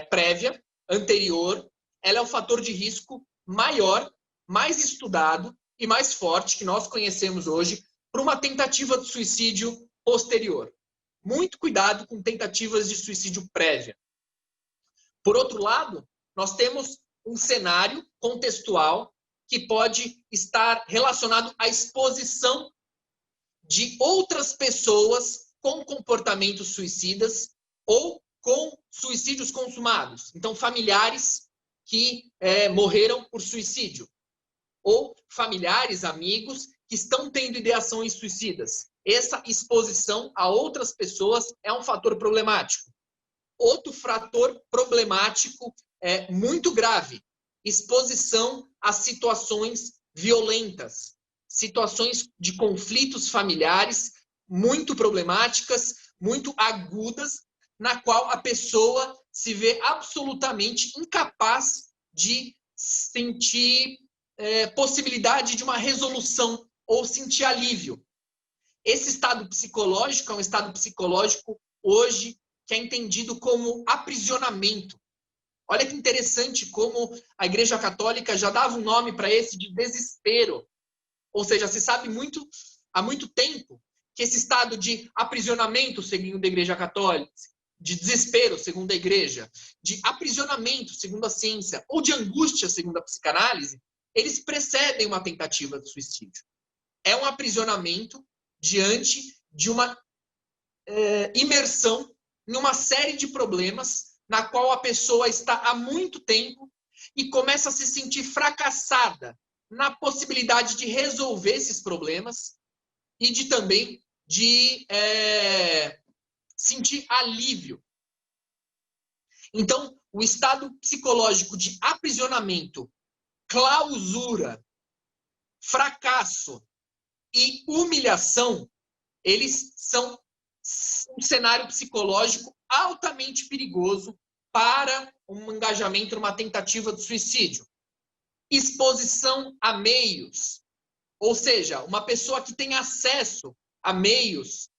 prévia, anterior, ela é um fator de risco maior, mais estudado e mais forte que nós conhecemos hoje para uma tentativa de suicídio posterior. Muito cuidado com tentativas de suicídio prévia. Por outro lado, nós temos um cenário contextual que pode estar relacionado à exposição de outras pessoas com comportamentos suicidas ou com suicídios consumados. Então, familiares que morreram por suicídio. Ou familiares, amigos, que estão tendo ideações suicidas. Essa exposição a outras pessoas é um fator problemático. Outro fator problemático muito grave, exposição a situações violentas, situações de conflitos familiares muito problemáticas, muito agudas, na qual a pessoa se vê absolutamente incapaz de sentir possibilidade de uma resolução ou sentir alívio. Esse estado psicológico é um estado psicológico hoje que é entendido como aprisionamento. Olha que interessante como a Igreja Católica já dava um nome para esse de desespero. Ou seja, se sabe há muito tempo que esse estado de aprisionamento, segundo a Igreja Católica, de desespero, segundo a Igreja, de aprisionamento, segundo a ciência, ou de angústia, segundo a psicanálise, eles precedem uma tentativa de suicídio. É um aprisionamento diante de uma imersão em uma série de problemas na qual a pessoa está há muito tempo e começa a se sentir fracassada na possibilidade de resolver esses problemas e de também de sentir alívio. Então, o estado psicológico de aprisionamento, clausura, fracasso e humilhação, eles são um cenário psicológico altamente perigoso para um engajamento numa tentativa de suicídio. Exposição a meios, ou seja, uma pessoa que tem acesso a meios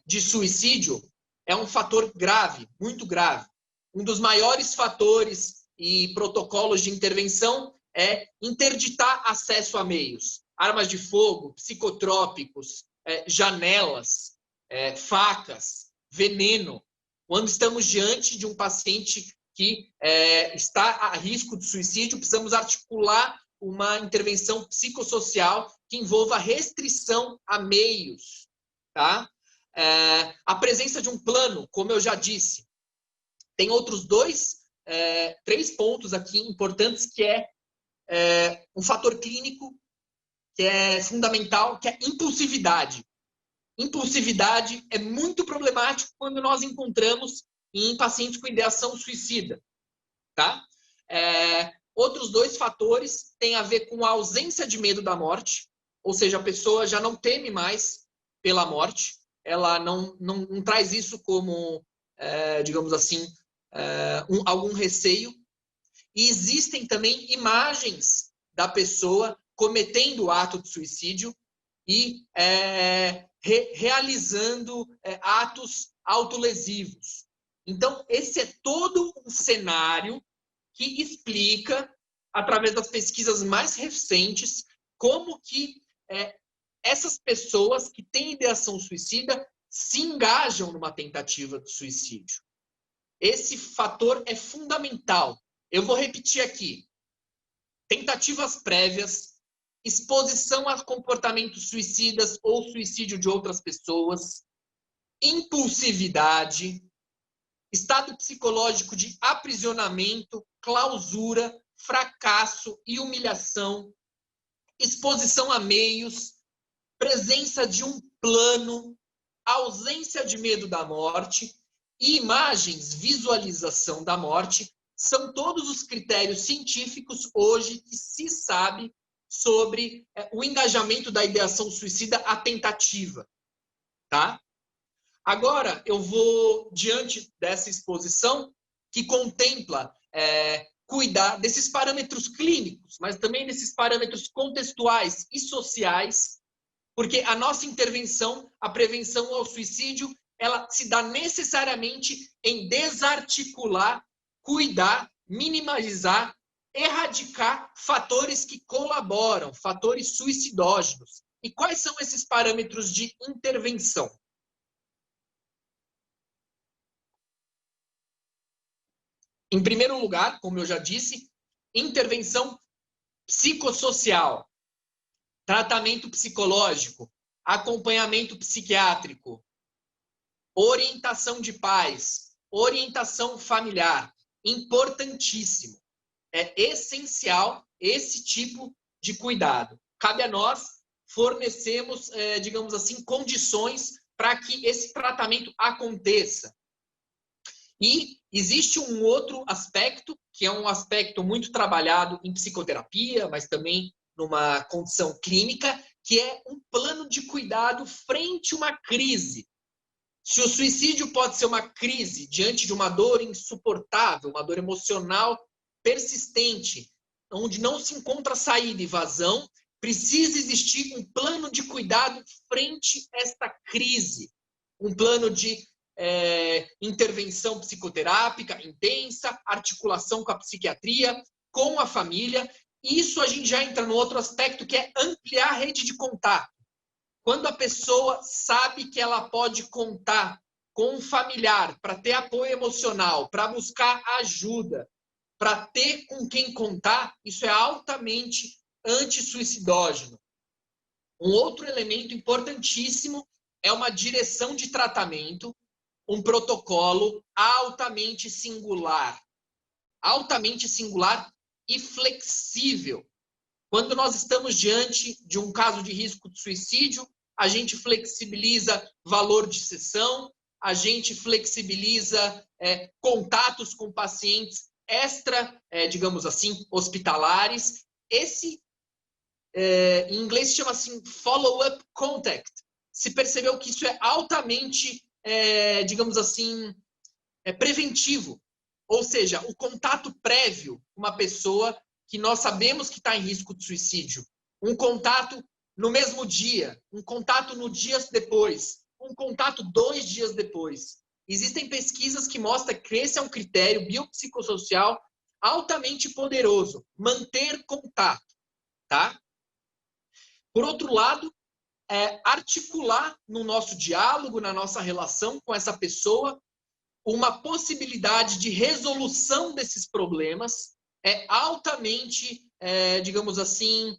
de suicídio é um fator grave, muito grave. Um dos maiores fatores e protocolos de intervenção é interditar acesso a meios. Armas de fogo, psicotrópicos, janelas, facas, veneno. Quando estamos diante de um paciente que está a risco de suicídio, precisamos articular uma intervenção psicossocial que envolva restrição a meios. Tá? A presença de um plano, como eu já disse. Tem outros três pontos aqui importantes, que é um fator clínico que é fundamental, que é impulsividade. Impulsividade é muito problemático quando nós encontramos em pacientes com ideação suicida. Tá? Outros dois fatores têm a ver com a ausência de medo da morte, ou seja, a pessoa já não teme mais pela morte, ela não traz isso como, digamos assim, algum receio. E existem também imagens da pessoa cometendo o ato de suicídio e realizando atos autolesivos. Então, esse é todo um cenário que explica, através das pesquisas mais recentes, como que essas pessoas que têm ideação suicida se engajam numa tentativa de suicídio. Esse fator é fundamental. Eu vou repetir aqui. Tentativas prévias, exposição a comportamentos suicidas ou suicídio de outras pessoas, impulsividade, estado psicológico de aprisionamento, clausura, fracasso e humilhação, exposição a meios, presença de um plano, ausência de medo da morte e imagens, visualização da morte, são todos os critérios científicos hoje que se sabe sobre o engajamento da ideação suicida à tentativa. Tá? Agora, eu vou, diante dessa exposição, que contempla cuidar desses parâmetros clínicos, mas também desses parâmetros contextuais e sociais, porque a nossa intervenção, a prevenção ao suicídio, ela se dá necessariamente em desarticular, cuidar, minimalizar, erradicar fatores que colaboram, fatores suicidógenos. E quais são esses parâmetros de intervenção? Em primeiro lugar, como eu já disse, intervenção psicossocial, tratamento psicológico, acompanhamento psiquiátrico, orientação de pais, orientação familiar, importantíssimo. É essencial esse tipo de cuidado. Cabe a nós fornecermos, digamos assim, condições para que esse tratamento aconteça. E existe um outro aspecto, que é um aspecto muito trabalhado em psicoterapia, mas também numa condição clínica, que é um plano de cuidado frente a uma crise. Se o suicídio pode ser uma crise diante de uma dor insuportável, uma dor emocional persistente, onde não se encontra saída e vazão, Precisa existir um plano de cuidado frente a esta crise. Um plano de intervenção psicoterápica intensa, articulação com a psiquiatria, com a família. Isso a gente já entra no outro aspecto, que é ampliar a rede de contato. Quando a pessoa sabe que ela pode contar com um familiar para ter apoio emocional, para buscar ajuda, para ter com quem contar, isso é altamente antissuicidógeno. Um outro elemento importantíssimo é uma direção de tratamento, um protocolo altamente singular e flexível. Quando nós estamos diante de um caso de risco de suicídio, a gente flexibiliza valor de sessão, a gente flexibiliza contatos com pacientes digamos assim, hospitalares. Esse, em inglês, se chama assim, follow-up contact. Se percebeu que isso é altamente, digamos assim, preventivo. Ou seja, o contato prévio com uma pessoa que nós sabemos que está em risco de suicídio. Um contato no mesmo dia, um contato no dia depois, um contato 2 dias depois. Existem pesquisas que mostram que esse é um critério biopsicossocial altamente poderoso. Manter contato, tá? Por outro lado, articular no nosso diálogo, na nossa relação com essa pessoa, uma possibilidade de resolução desses problemas é altamente, digamos assim,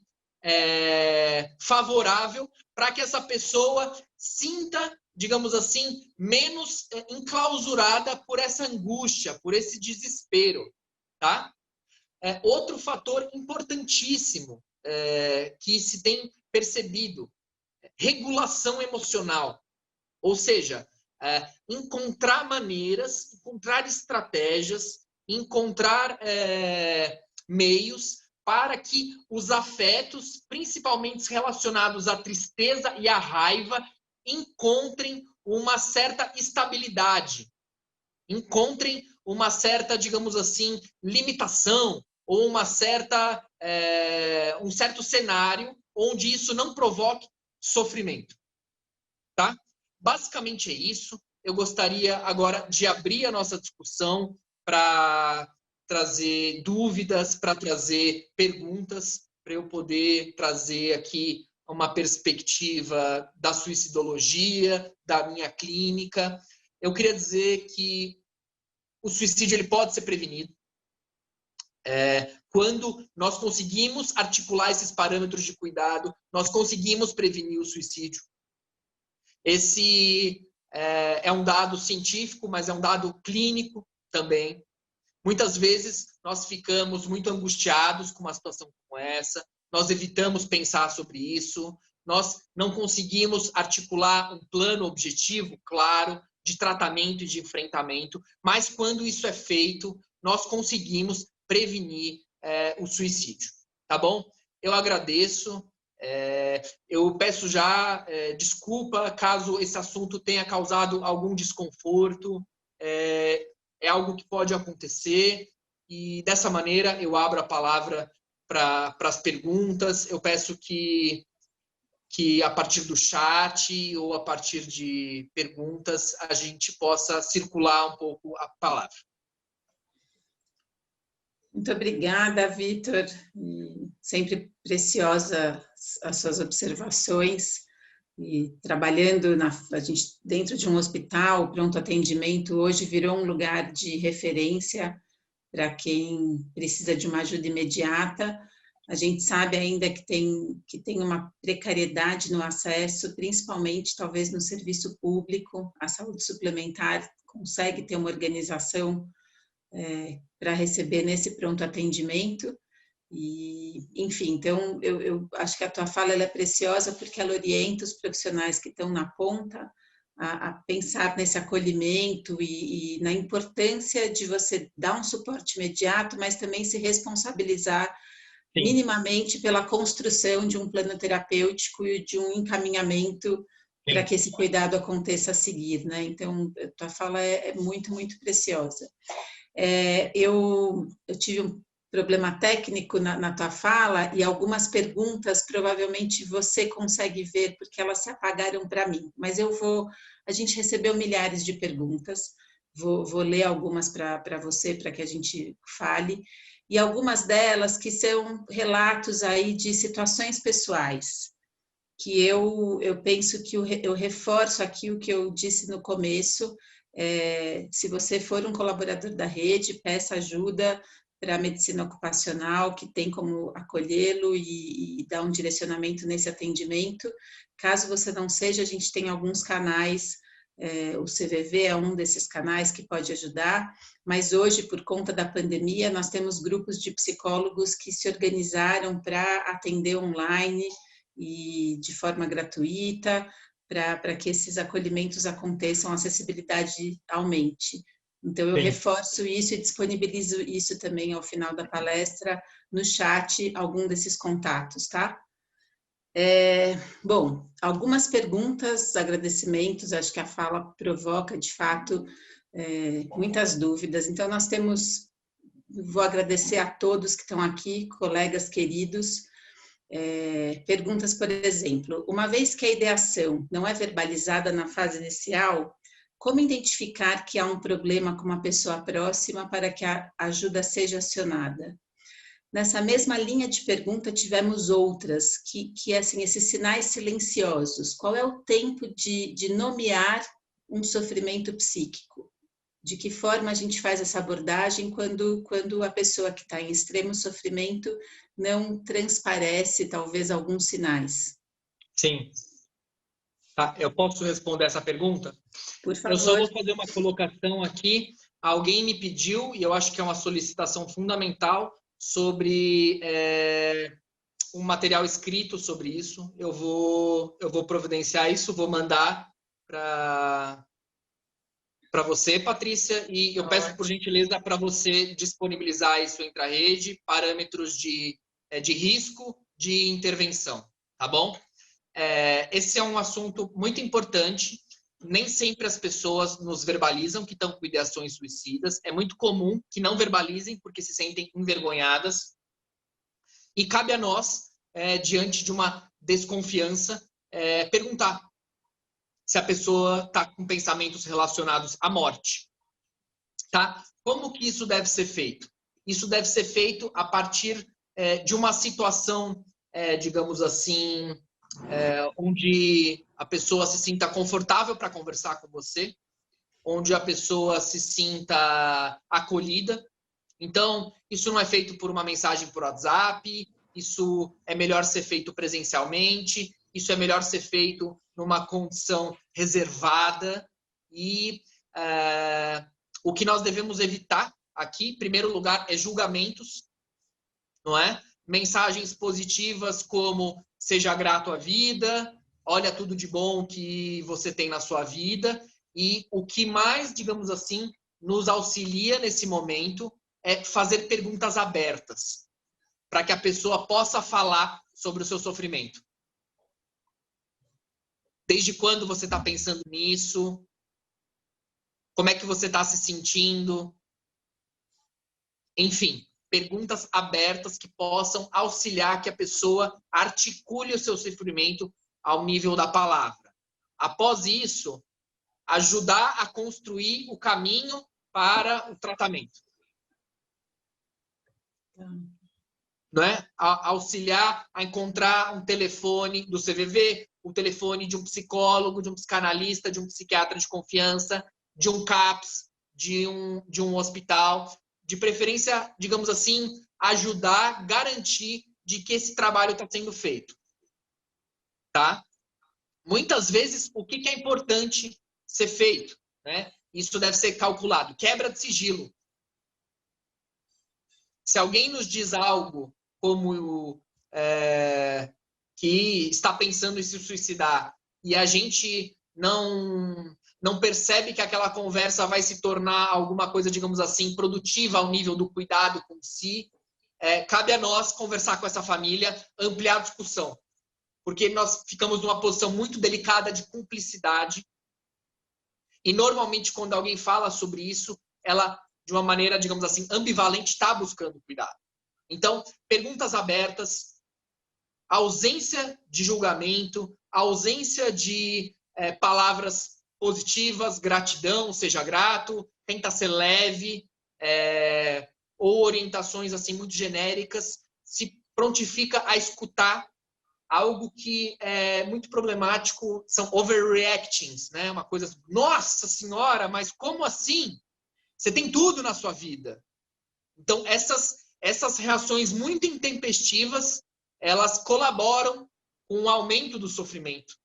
favorável para que essa pessoa sinta, digamos assim, menos enclausurada por essa angústia, por esse desespero, tá? Outro fator importantíssimo que se tem percebido, regulação emocional, ou seja, encontrar maneiras, encontrar estratégias, encontrar meios para que os afetos, principalmente relacionados à tristeza e à raiva, encontrem uma certa estabilidade, encontrem uma certa, digamos assim, limitação ou um certo cenário onde isso não provoque sofrimento, tá? Basicamente é isso. Eu gostaria agora de abrir a nossa discussão para trazer dúvidas, para trazer perguntas, para eu poder trazer aqui uma perspectiva da suicidologia, da minha clínica. Eu queria dizer que o suicídio ele pode ser prevenido. Quando nós conseguimos articular esses parâmetros de cuidado, nós conseguimos prevenir o suicídio. Esse é um dado científico, mas é um dado clínico também. Muitas vezes nós ficamos muito angustiados com uma situação como essa, nós evitamos pensar sobre isso, nós não conseguimos articular um plano objetivo, claro, de tratamento e de enfrentamento, mas quando isso é feito, nós conseguimos prevenir o suicídio. Tá bom? Eu agradeço. Eu peço já desculpa caso esse assunto tenha causado algum desconforto. É algo que pode acontecer e dessa maneira eu abro a palavra para as perguntas. Eu peço que a partir do chat ou a partir de perguntas a gente possa circular um pouco a palavra. Muito obrigada, Vitor. Sempre preciosa as suas observações. E trabalhando a gente dentro de um hospital, o pronto atendimento hoje virou um lugar de referência para quem precisa de uma ajuda imediata. A gente sabe ainda que tem uma precariedade no acesso, principalmente talvez no serviço público. A saúde suplementar consegue ter uma organização para receber nesse pronto atendimento. E, enfim, então eu acho que a tua fala ela é preciosa porque ela orienta os profissionais que estão na ponta a pensar nesse acolhimento e na importância de você dar um suporte imediato, mas também se responsabilizar minimamente pela construção de um plano terapêutico e de um encaminhamento para que esse cuidado aconteça a seguir, né? Então, a tua fala é muito, muito preciosa. Eu tive problema técnico na tua fala e algumas perguntas provavelmente você consegue ver porque elas se apagaram para mim. Mas a gente recebeu milhares de perguntas, vou ler algumas para você, para que a gente fale, e algumas delas que são relatos aí de situações pessoais, que eu penso que eu reforço aqui o que eu disse no começo. Se você for um colaborador da rede, peça ajuda para a medicina ocupacional, que tem como acolhê-lo e dar um direcionamento nesse atendimento. Caso você não seja, a gente tem alguns canais, o CVV é um desses canais que pode ajudar, mas hoje, por conta da pandemia, nós temos grupos de psicólogos que se organizaram para atender online e de forma gratuita, para que esses acolhimentos aconteçam, a acessibilidade aumente. Então, eu reforço isso e disponibilizo isso também ao final da palestra, no chat, algum desses contatos, tá? Bom, algumas perguntas, agradecimentos, acho que a fala provoca, de fato, muitas dúvidas. Então, vou agradecer a todos que estão aqui, colegas queridos. Perguntas, por exemplo, uma vez que a ideação não é verbalizada na fase inicial, como identificar que há um problema com uma pessoa próxima para que a ajuda seja acionada? Nessa mesma linha de pergunta, tivemos outras, que assim, esses sinais silenciosos. Qual é o tempo de nomear um sofrimento psíquico? De que forma a gente faz essa abordagem quando a pessoa que está em extremo sofrimento não transparece, talvez, alguns sinais? Sim. Tá, eu posso responder essa pergunta? Por favor. Eu só vou fazer uma colocação aqui. Alguém me pediu, e eu acho que é uma solicitação fundamental, sobre um material escrito sobre isso. Eu vou providenciar isso, vou mandar para você, Patrícia, e eu peço, por gentileza, para você disponibilizar isso entre a rede, parâmetros de risco, de intervenção, tá bom? Esse é um assunto muito importante. Nem sempre as pessoas nos verbalizam que estão com ideações suicidas. É muito comum que não verbalizem porque se sentem envergonhadas. E cabe a nós, diante de uma desconfiança, perguntar se a pessoa está com pensamentos relacionados à morte. Tá? Como que isso deve ser feito? Isso deve ser feito a partir de uma situação, digamos assim, onde a pessoa se sinta confortável para conversar com você, onde a pessoa se sinta acolhida. Então, isso não é feito por uma mensagem por WhatsApp, isso é melhor ser feito presencialmente, isso é melhor ser feito numa condição reservada. E o que nós devemos evitar aqui, em primeiro lugar, é julgamentos, não é? Mensagens positivas como seja grato à vida, olha tudo de bom que você tem na sua vida. E o que mais, digamos assim, nos auxilia nesse momento é fazer perguntas abertas, para que a pessoa possa falar sobre o seu sofrimento. Desde quando você está pensando nisso? Como é que você está se sentindo? Enfim, perguntas abertas que possam auxiliar que a pessoa articule o seu sofrimento ao nível da palavra. Após isso, ajudar a construir o caminho para o tratamento. Não é? Auxiliar a encontrar um telefone do CVV, o telefone de um psicólogo, de um psicanalista, de um psiquiatra de confiança, de um CAPS, de um hospital. De preferência, digamos assim, ajudar, garantir de que esse trabalho está sendo feito. Tá? Muitas vezes, o que é importante ser feito? Né? Isso deve ser calculado. Quebra de sigilo. Se alguém nos diz algo como que está pensando em se suicidar e a gente não percebe que aquela conversa vai se tornar alguma coisa, digamos assim, produtiva ao nível do cuidado com si, cabe a nós conversar com essa família, ampliar a discussão. Porque nós ficamos numa posição muito delicada de cumplicidade e, normalmente, quando alguém fala sobre isso, ela, de uma maneira, digamos assim, ambivalente, está buscando cuidado. Então, perguntas abertas, ausência de julgamento, ausência de palavras positivas, gratidão, seja grato, tenta ser leve, ou orientações assim muito genéricas, se prontifica a escutar. Algo que é muito problemático são overreactings, né? Uma coisa, nossa senhora, mas como assim? Você tem tudo na sua vida. Então, essas reações muito intempestivas, elas colaboram com o aumento do sofrimento,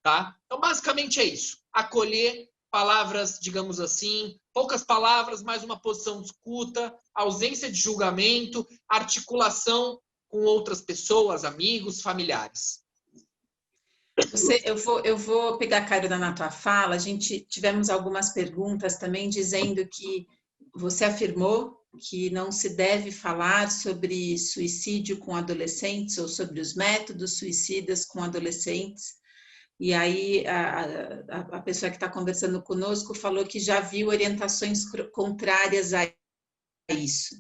tá? Então, basicamente é isso. Acolher, palavras, digamos assim, poucas palavras, mais uma posição de escuta, ausência de julgamento, articulação com outras pessoas, amigos, familiares. Eu vou pegar carona na tua fala. Tivemos algumas perguntas também dizendo que você afirmou que não se deve falar sobre suicídio com adolescentes ou sobre os métodos suicidas com adolescentes. E aí a pessoa que está conversando conosco falou que já viu orientações contrárias a isso.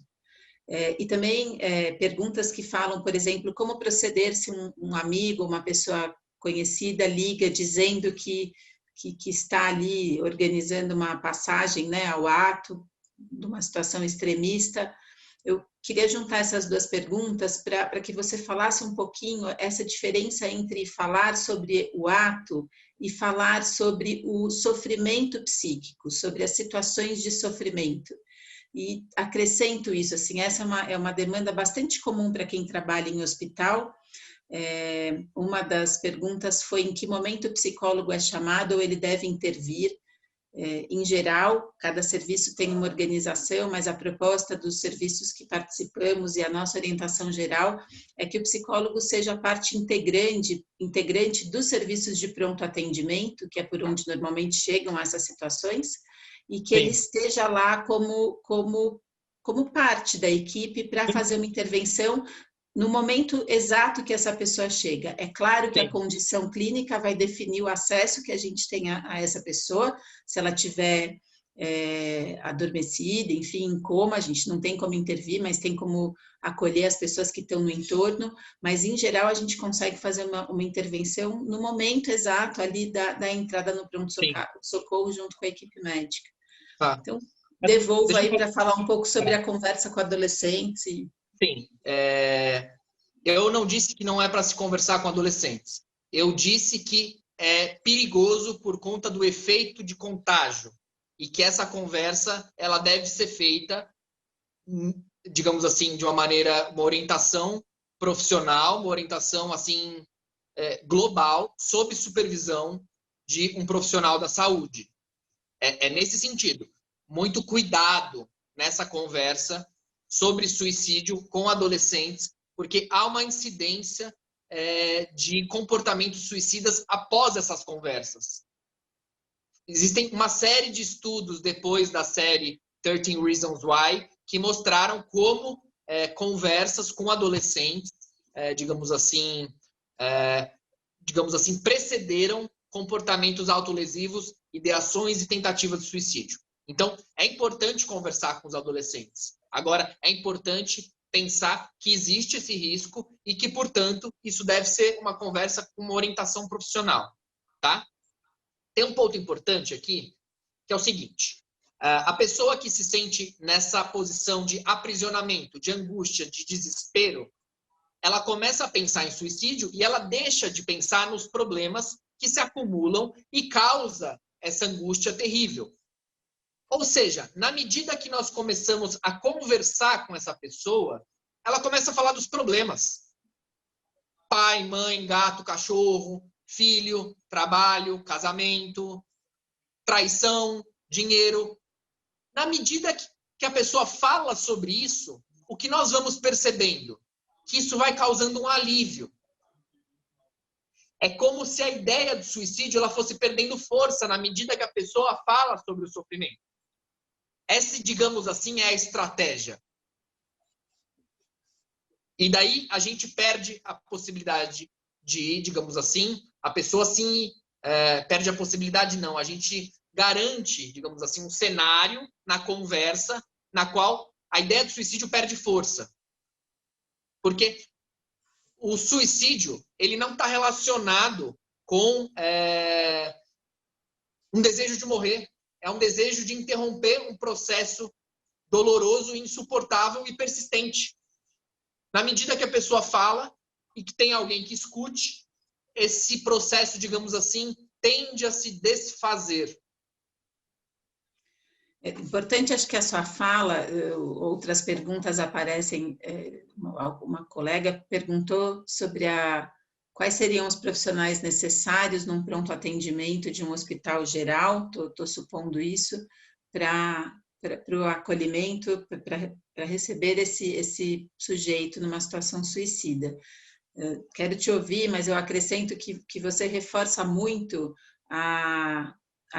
E também perguntas que falam, por exemplo, como proceder se um amigo, uma pessoa conhecida liga dizendo que está ali organizando uma passagem, né, ao ato de uma situação extremista. Eu queria juntar essas duas perguntas para que você falasse um pouquinho essa diferença entre falar sobre o ato e falar sobre o sofrimento psíquico, sobre as situações de sofrimento. E acrescento isso, assim, essa é uma demanda bastante comum para quem trabalha em hospital. Uma das perguntas foi em que momento o psicólogo é chamado ou ele deve intervir. Em geral, cada serviço tem uma organização, mas a proposta dos serviços que participamos e a nossa orientação geral é que o psicólogo seja parte integrante dos serviços de pronto atendimento, que é por onde normalmente chegam essas situações, e que ele esteja lá como parte da equipe para fazer uma intervenção no momento exato que essa pessoa chega. É claro que a condição clínica vai definir o acesso que a gente tem a essa pessoa. Se ela tiver adormecida, enfim, em coma, a gente não tem como intervir, mas tem como acolher as pessoas que estão no entorno. Mas, em geral, a gente consegue fazer uma intervenção no momento exato ali da entrada no pronto-socorro junto com a equipe médica. Então, devolvo aí para falar um pouco sobre a conversa com adolescentes. Sim. Eu não disse que não é para se conversar com adolescentes. Eu disse que é perigoso por conta do efeito de contágio e que essa conversa ela deve ser feita, digamos assim, de uma orientação profissional, uma orientação assim global, sob supervisão de um profissional da saúde. É nesse sentido. Muito cuidado nessa conversa sobre suicídio com adolescentes, porque há uma incidência de comportamentos suicidas após essas conversas. Existem uma série de estudos depois da série 13 Reasons Why que mostraram como conversas com adolescentes, digamos assim, precederam comportamentos autolesivos, ideações e tentativas de suicídio. Então, é importante conversar com os adolescentes. Agora, é importante pensar que existe esse risco e que, portanto, isso deve ser uma conversa com uma orientação profissional, tá? Tem um ponto importante aqui, que é o seguinte. A pessoa que se sente nessa posição de aprisionamento, de angústia, de desespero, ela começa a pensar em suicídio e ela deixa de pensar nos problemas que se acumulam e causa essa angústia terrível. Ou seja, na medida que nós começamos a conversar com essa pessoa, ela começa a falar dos problemas. Pai, mãe, gato, cachorro, filho, trabalho, casamento, traição, dinheiro. Na medida que a pessoa fala sobre isso, o que nós vamos percebendo? Que isso vai causando um alívio. É como se a ideia do suicídio ela fosse perdendo força na medida que a pessoa fala sobre o sofrimento. Essa, digamos assim, é a estratégia. E daí a gente perde a possibilidade de, digamos assim, a pessoa assim, perde a possibilidade, não. A gente garante, digamos assim, um cenário na conversa na qual a ideia do suicídio perde força. Porque o suicídio, ele não está relacionado com um desejo de morrer. É um desejo de interromper um processo doloroso, insuportável e persistente. Na medida que a pessoa fala e que tem alguém que escute, esse processo, digamos assim, tende a se desfazer. É importante, acho que a sua fala, outras perguntas aparecem, uma colega perguntou sobre quais seriam os profissionais necessários num pronto atendimento de um hospital geral, estou supondo isso, para o acolhimento, para receber esse sujeito numa situação suicida. Quero te ouvir, mas eu acrescento que você reforça muito a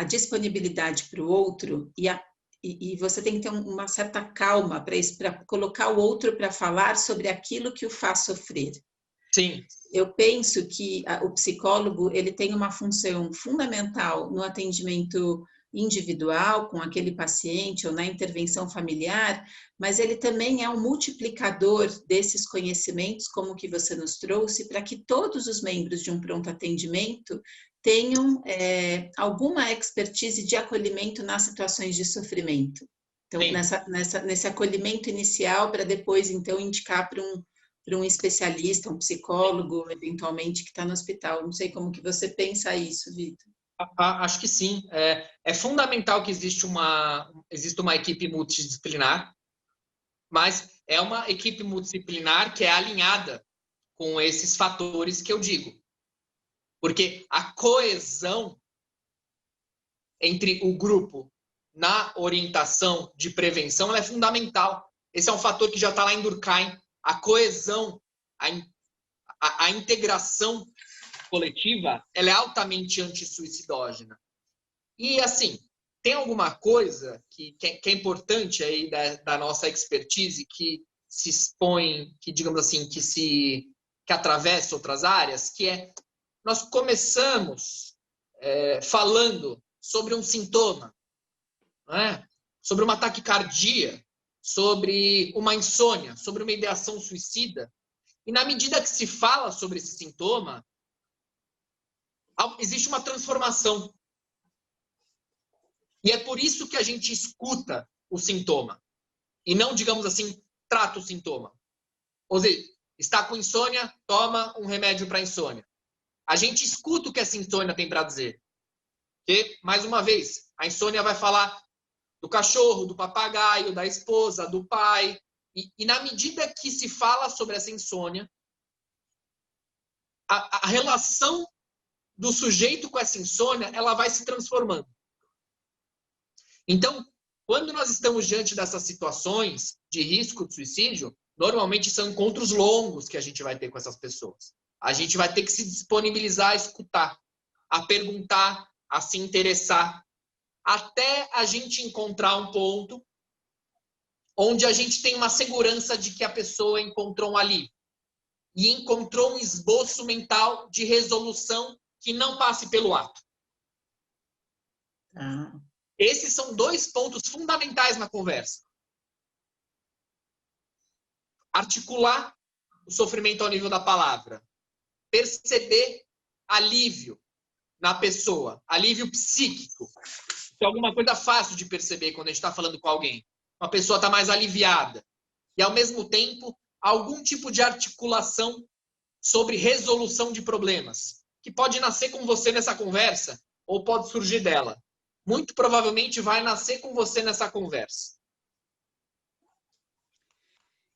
disponibilidade para o outro e você tem que ter uma certa calma para colocar o outro para falar sobre aquilo que o faz sofrer. Sim. Eu penso que o psicólogo ele tem uma função fundamental no atendimento individual com aquele paciente ou na intervenção familiar, mas ele também é um multiplicador desses conhecimentos, como que você nos trouxe, para que todos os membros de um pronto atendimento tenham alguma expertise de acolhimento nas situações de sofrimento. Então, nesse acolhimento inicial, para depois, então, indicar para um especialista, um psicólogo, eventualmente, que está no hospital. Não sei como que você pensa isso, Vitor. Acho que sim. É fundamental que exista uma equipe multidisciplinar, mas é uma equipe multidisciplinar que é alinhada com esses fatores que eu digo. Porque a coesão entre o grupo na orientação de prevenção ela é fundamental. Esse é um fator que já está lá em Durkheim. A coesão, a integração coletiva, ela é altamente antissuicidógena. E, assim, tem alguma coisa que é importante aí da nossa expertise, que se expõe, que, digamos assim, que atravessa outras áreas, que é, nós começamos falando sobre um sintoma, não é? Sobre uma taquicardia, sobre uma insônia, sobre uma ideação suicida. E na medida que se fala sobre esse sintoma, existe uma transformação. E é por isso que a gente escuta o sintoma. E não, digamos assim, trata o sintoma. Ou seja, está com insônia, toma um remédio para insônia. A gente escuta o que essa insônia tem para dizer. Porque, mais uma vez, a insônia vai falar do cachorro, do papagaio, da esposa, do pai. E na medida que se fala sobre essa insônia, a relação do sujeito com essa insônia, ela vai se transformando. Então, quando nós estamos diante dessas situações de risco de suicídio, normalmente são encontros longos que a gente vai ter com essas pessoas. A gente vai ter que se disponibilizar a escutar, a perguntar, a se interessar, até a gente encontrar um ponto onde a gente tem uma segurança de que a pessoa encontrou um alívio e encontrou um esboço mental de resolução que não passe pelo ato. Esses são dois pontos fundamentais na conversa. Articular o sofrimento ao nível da palavra. Perceber alívio na pessoa. Alívio psíquico. É alguma coisa fácil de perceber quando a gente está falando com alguém. Uma pessoa está mais aliviada. E, ao mesmo tempo, algum tipo de articulação sobre resolução de problemas. Que pode nascer com você nessa conversa ou pode surgir dela. Muito provavelmente vai nascer com você nessa conversa.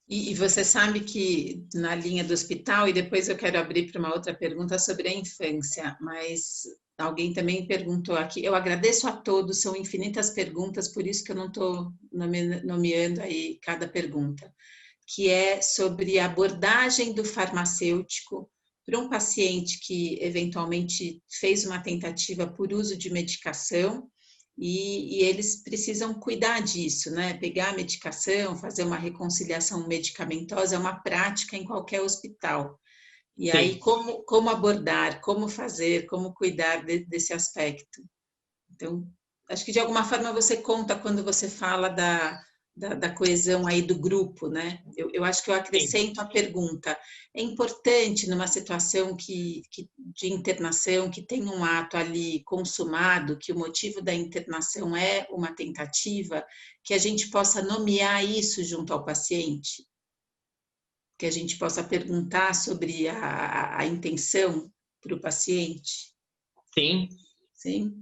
E você sabe que na linha do hospital, e depois eu quero abrir para uma outra pergunta sobre a infância, mas alguém também perguntou aqui, eu agradeço a todos, são infinitas perguntas, por isso que eu não estou nomeando aí cada pergunta, que é sobre a abordagem do farmacêutico para um paciente que eventualmente fez uma tentativa por uso de medicação e eles precisam cuidar disso, né? Pegar a medicação, fazer uma reconciliação medicamentosa é uma prática em qualquer hospital. E Sim. Aí, como abordar, como fazer, como cuidar desse aspecto? Então, acho que de alguma forma você conta quando você fala da coesão aí do grupo, né? Eu acho que eu acrescento a pergunta. É importante numa situação de internação, que tem um ato ali consumado, que o motivo da internação é uma tentativa, que a gente possa nomear isso junto ao paciente? Que a gente possa perguntar sobre a intenção para o paciente? Sim. Sim?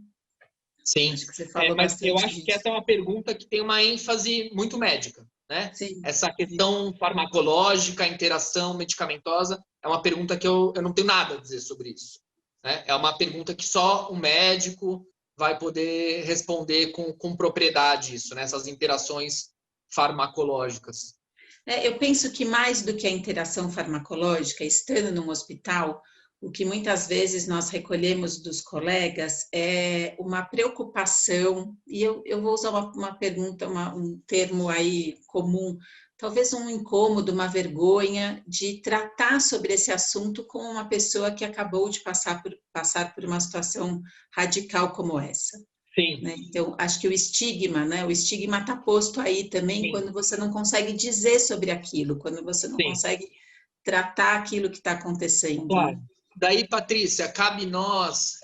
Sim, Acho que você falou mas eu bastante acho que disso. essa é uma pergunta que tem uma ênfase muito médica, né? Sim, Essa questão farmacológica, interação medicamentosa, é uma pergunta que eu não tenho nada a dizer sobre isso, né? É uma pergunta que só o médico vai poder responder com propriedade isso, né? Essas interações farmacológicas. eu penso que mais do que a interação farmacológica, estando num hospital, o que muitas vezes nós recolhemos dos colegas é uma preocupação, e eu vou usar uma pergunta, um termo aí comum, talvez um incômodo, uma vergonha de tratar sobre esse assunto com uma pessoa que acabou de passar por uma situação radical como essa. Sim. Né? Então, acho que o estigma está posto aí também. Sim. Quando você não consegue dizer sobre aquilo, quando você não Sim. consegue tratar aquilo que está acontecendo. Claro. Daí, Patrícia, cabe nós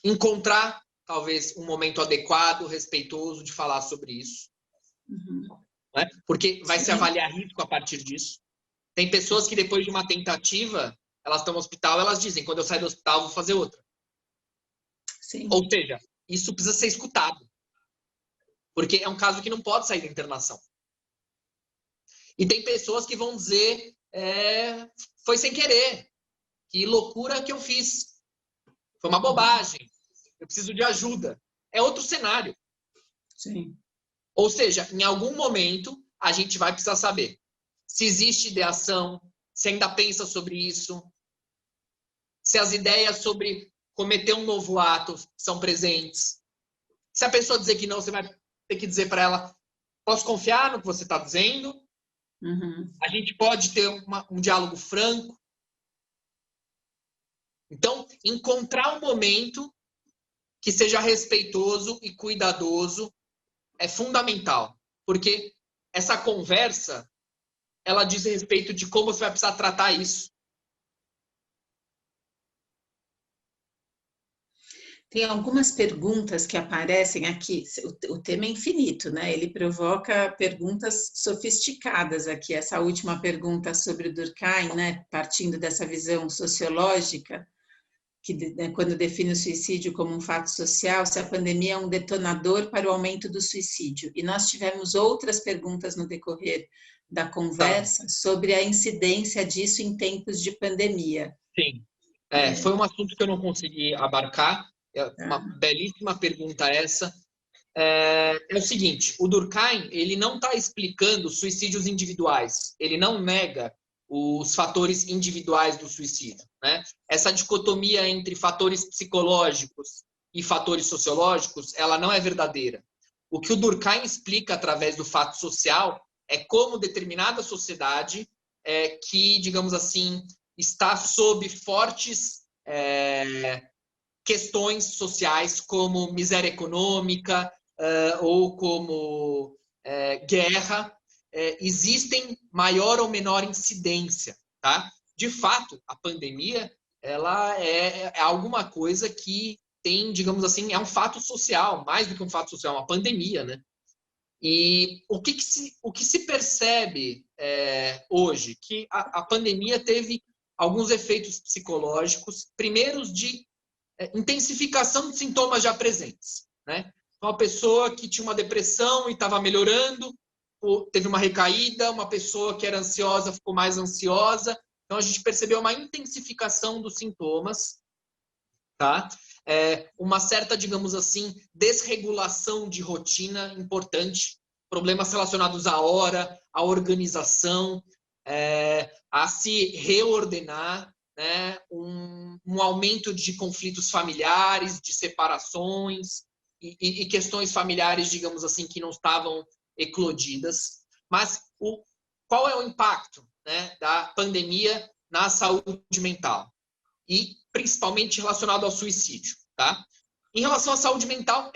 encontrar, talvez, um momento adequado, respeitoso de falar sobre isso. Uhum. Né? Porque vai Sim. se avaliar risco a partir disso. Tem pessoas que, depois de uma tentativa, elas estão no hospital, elas dizem, quando eu sair do hospital, vou fazer outra. Sim. Ou seja, isso precisa ser escutado. Porque é um caso que não pode sair da internação. E tem pessoas que vão dizer, foi sem querer. Que loucura que eu fiz. Foi uma bobagem. Eu preciso de ajuda. É outro cenário. Sim. Ou seja, em algum momento, a gente vai precisar saber se existe ideação, se ainda pensa sobre isso, se as ideias sobre cometer um novo ato são presentes. Se a pessoa dizer que não, você vai ter que dizer para ela, posso confiar no que você está dizendo? Uhum. A gente pode ter um diálogo franco. Então, encontrar um momento que seja respeitoso e cuidadoso é fundamental, porque essa conversa, ela diz respeito de como você vai precisar tratar isso. Tem algumas perguntas que aparecem aqui. O tema é infinito, né? Ele provoca perguntas sofisticadas aqui. Essa última pergunta sobre o Durkheim, né? Partindo dessa visão sociológica, que quando define o suicídio como um fato social, se a pandemia é um detonador para o aumento do suicídio. E nós tivemos outras perguntas no decorrer da conversa sobre a incidência disso em tempos de pandemia. Sim. Foi um assunto que eu não consegui abarcar. Uma belíssima pergunta essa. É o seguinte, o Durkheim, ele não está explicando suicídios individuais. Ele não nega os fatores individuais do suicídio, né? Essa dicotomia entre fatores psicológicos e fatores sociológicos, ela não é verdadeira. O que o Durkheim explica através do fato social é como determinada sociedade que, digamos assim, está sob fortes questões sociais como miséria econômica ou como guerra, existem maior ou menor incidência, tá? De fato, a pandemia ela é alguma coisa que tem, digamos assim, é um fato social, mais do que um fato social, uma pandemia, né? E o que se percebe hoje? Que a pandemia teve alguns efeitos psicológicos, primeiros de intensificação de sintomas já presentes, né? Uma pessoa que tinha uma depressão e estava melhorando, teve uma recaída, uma pessoa que era ansiosa ficou mais ansiosa. Então, a gente percebeu uma intensificação dos sintomas, tá? Uma certa, digamos assim, desregulação de rotina importante, problemas relacionados à hora, à organização, a se reordenar, né? Um aumento de conflitos familiares, de separações e questões familiares, digamos assim, que não estavam eclodidas. Mas qual é o impacto, né, da pandemia na saúde mental? E principalmente relacionado ao suicídio, tá? Em relação à saúde mental,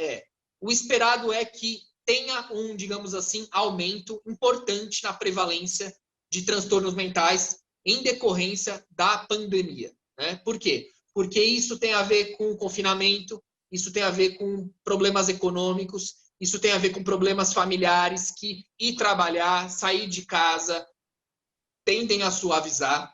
o esperado é que tenha um, digamos assim, aumento importante na prevalência de transtornos mentais em decorrência da pandemia, né? Por quê? Porque isso tem a ver com o confinamento, isso tem a ver com problemas econômicos, isso tem a ver com problemas familiares que ir trabalhar, sair de casa, tendem a suavizar.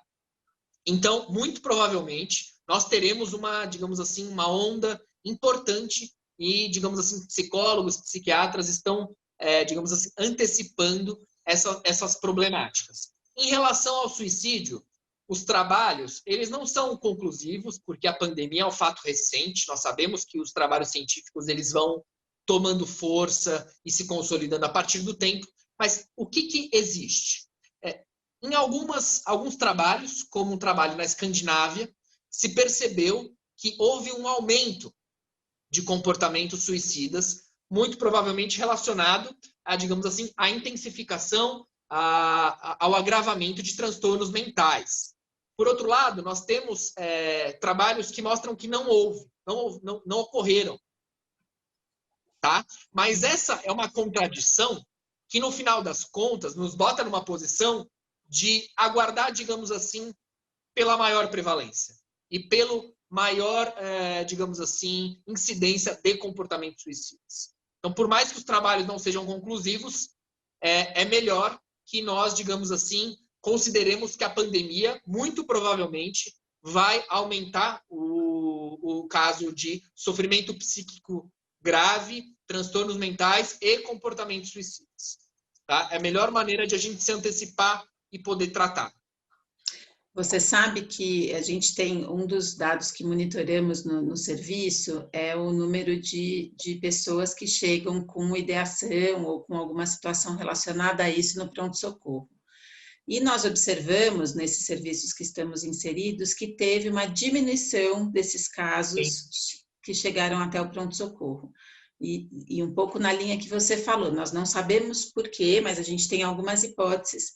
Então, muito provavelmente, nós teremos uma, digamos assim, uma onda importante e, digamos assim, psicólogos, psiquiatras estão, digamos assim, antecipando essas problemáticas. Em relação ao suicídio, os trabalhos, eles não são conclusivos, porque a pandemia é um fato recente, nós sabemos que os trabalhos científicos, eles vão tomando força e se consolidando a partir do tempo, mas o que existe? Em alguns trabalhos, como um trabalho na Escandinávia, se percebeu que houve um aumento de comportamentos suicidas, muito provavelmente relacionado a, digamos assim, a intensificação, ao agravamento de transtornos mentais. Por outro lado, nós temos trabalhos que mostram que não ocorreram. Tá? Mas essa é uma contradição que, no final das contas, nos bota numa posição de aguardar, digamos assim, pela maior prevalência e pelo maior, digamos assim, incidência de comportamentos suicidas. Então, por mais que os trabalhos não sejam conclusivos, é melhor que nós, digamos assim, consideremos que a pandemia, muito provavelmente, vai aumentar o caso de sofrimento psíquico grave, transtornos mentais e comportamentos suicidas. Tá? É a melhor maneira de a gente se antecipar e poder tratar. Você sabe que a gente tem um dos dados que monitoramos no serviço é o número de pessoas que chegam com ideação ou com alguma situação relacionada a isso no pronto-socorro. E nós observamos, nesses serviços que estamos inseridos, que teve uma diminuição desses casos que chegaram até o pronto-socorro. E um pouco na linha que você falou, nós não sabemos por quê, mas a gente tem algumas hipóteses.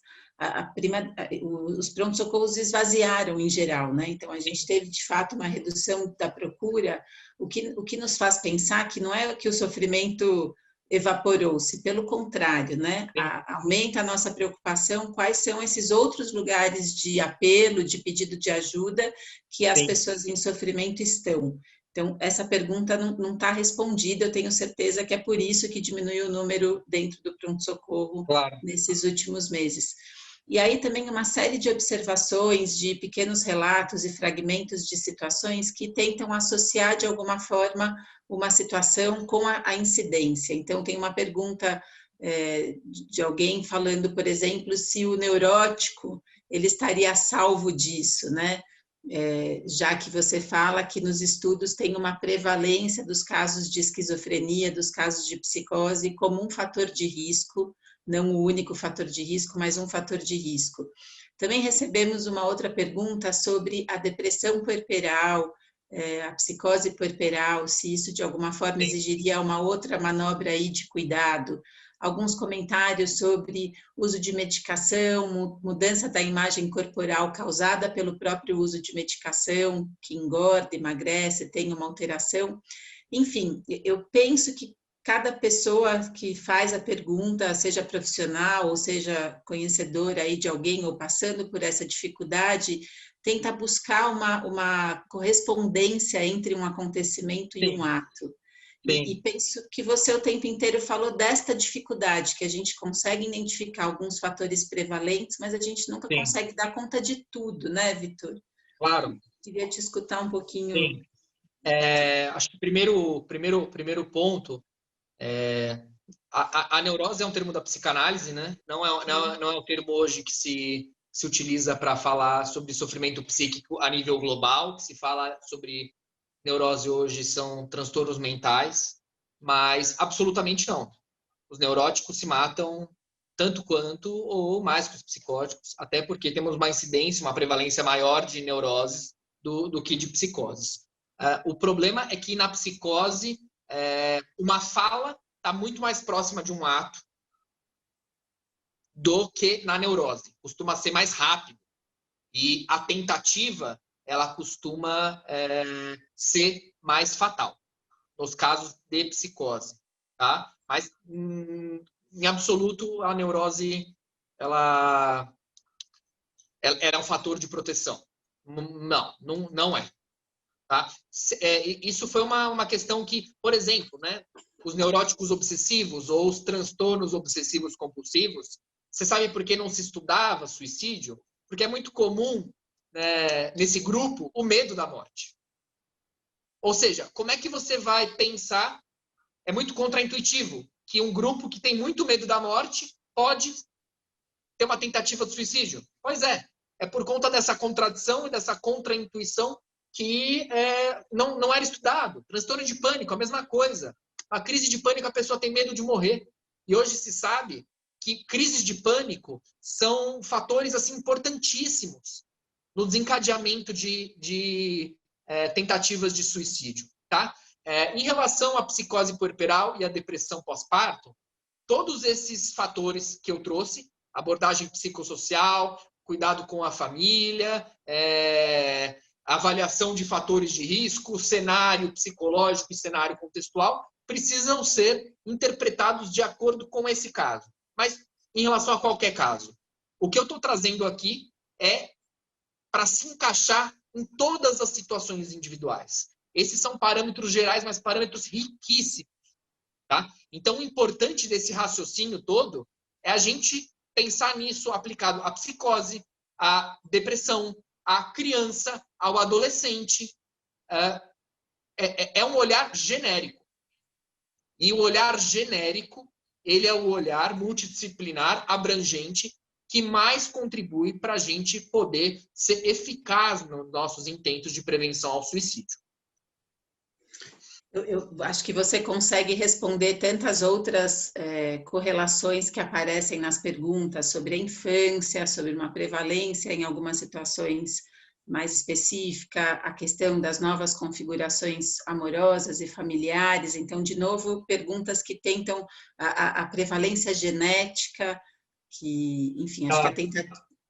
Os pronto-socorros esvaziaram em geral, né? Então a gente teve de fato uma redução da procura, o que nos faz pensar que não é que o sofrimento evaporou-se, pelo contrário, né? Aumenta a nossa preocupação, quais são esses outros lugares de apelo, de pedido de ajuda que as pessoas em sofrimento estão. Então, essa pergunta não está respondida, eu tenho certeza que é por isso que diminuiu o número dentro do pronto-socorro nesses últimos meses. E aí também uma série de observações, de pequenos relatos e fragmentos de situações que tentam associar de alguma forma uma situação com a incidência. Então, tem uma pergunta de alguém falando, por exemplo, se o neurótico ele estaria a salvo disso, né? Já que você fala que nos estudos tem uma prevalência dos casos de esquizofrenia, dos casos de psicose como um fator de risco, não o único fator de risco, mas um fator de risco. Também recebemos uma outra pergunta sobre a depressão puerperal, a psicose puerperal, se isso de alguma forma exigiria uma outra manobra aí de cuidado. Alguns comentários sobre uso de medicação, mudança da imagem corporal causada pelo próprio uso de medicação, que engorda, emagrece, tem uma alteração. Enfim, eu penso que cada pessoa que faz a pergunta, seja profissional ou seja conhecedora aí de alguém ou passando por essa dificuldade, tenta buscar uma correspondência entre um acontecimento e um ato. E penso que você o tempo inteiro falou desta dificuldade, que a gente consegue identificar alguns fatores prevalentes, mas a gente nunca consegue dar conta de tudo, né, Vitor? Claro. Queria te escutar um pouquinho. Acho que o primeiro ponto a neurose é um termo da psicanálise, né? Não é um termo hoje que se utiliza para falar sobre sofrimento psíquico a nível global, que se fala sobre neurose hoje são transtornos mentais, mas absolutamente não. Os neuróticos se matam tanto quanto ou mais que os psicóticos, até porque temos uma incidência, uma prevalência maior de neuroses do que de psicoses. O problema é que na psicose, uma fala está muito mais próxima de um ato do que na neurose. Costuma ser mais rápido. E a tentativa, ela costuma ser mais fatal, nos casos de psicose. tá? Mas, em absoluto, a neurose ela é um fator de proteção. Não é. Tá? Isso foi uma questão que, por exemplo, né, os neuróticos obsessivos ou os transtornos obsessivos compulsivos, você sabe por que não se estudava suicídio? Porque é muito comum, né, nesse grupo, o medo da morte. Ou seja, como é que você vai pensar? É muito contraintuitivo que um grupo que tem muito medo da morte pode ter uma tentativa de suicídio. Pois é por conta dessa contradição e dessa contraintuição que não era estudado. Transtorno de pânico, a mesma coisa. A crise de pânico, a pessoa tem medo de morrer. E hoje se sabe que crises de pânico são fatores assim, importantíssimos no desencadeamento de tentativas de suicídio. Tá? Em relação à psicose puerperal e à depressão pós-parto, todos esses fatores que eu trouxe, abordagem psicossocial, cuidado com a família, avaliação de fatores de risco, cenário psicológico e cenário contextual, precisam ser interpretados de acordo com esse caso. Mas, em relação a qualquer caso, o que eu estou trazendo aqui é para se encaixar em todas as situações individuais. Esses são parâmetros gerais, mas parâmetros riquíssimos. Tá? Então, o importante desse raciocínio todo é a gente pensar nisso aplicado à psicose, à depressão, à criança, ao adolescente. É um olhar genérico. E o olhar genérico, ele é o olhar multidisciplinar, abrangente, que mais contribui para a gente poder ser eficaz nos nossos intentos de prevenção ao suicídio. Eu acho que você consegue responder tantas outras correlações que aparecem nas perguntas sobre a infância, sobre uma prevalência em algumas situações mais específica, a questão das novas configurações amorosas e familiares. Então, de novo, perguntas que tentam a prevalência genética, que, enfim, acho que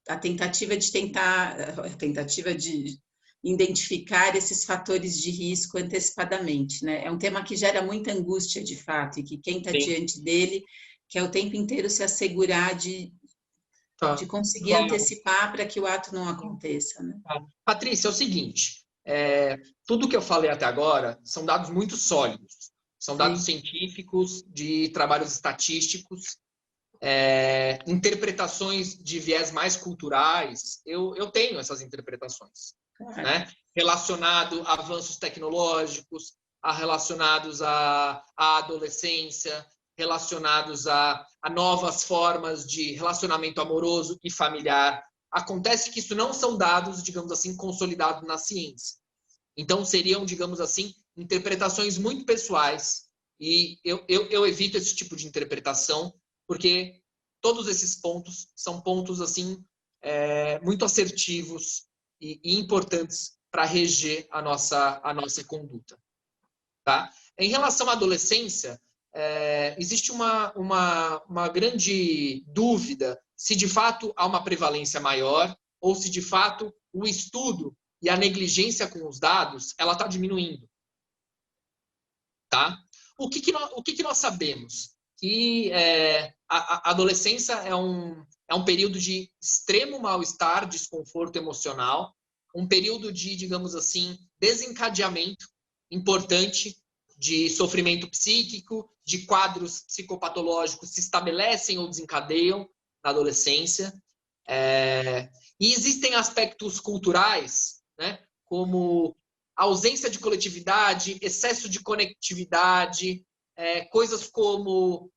a tentativa de identificar esses fatores de risco antecipadamente, né? É um tema que gera muita angústia, de fato, e que quem está diante dele quer o tempo inteiro se assegurar de conseguir antecipar para que o ato não aconteça, né? Patrícia, é o seguinte, tudo que eu falei até agora são dados muito sólidos, são dados científicos, de trabalhos estatísticos, interpretações de viés mais culturais, eu tenho essas interpretações. Né? Relacionado a avanços tecnológicos, relacionados à adolescência, relacionados a novas formas de relacionamento amoroso e familiar. Acontece que isso não são dados, digamos assim, consolidados na ciência. Então, seriam, digamos assim, interpretações muito pessoais, e eu evito esse tipo de interpretação, porque todos esses pontos são pontos assim muito assertivos e importantes para reger a nossa conduta. Tá? Em relação à adolescência, existe uma grande dúvida se de fato há uma prevalência maior ou se de fato o estudo e a negligência com os dados ela está diminuindo. Tá? O que nós sabemos? Que a adolescência é um período de extremo mal-estar, desconforto emocional, um período de, digamos assim, desencadeamento importante de sofrimento psíquico, de quadros psicopatológicos se estabelecem ou desencadeiam na adolescência. E existem aspectos culturais, né, como ausência de coletividade, excesso de conectividade, coisas como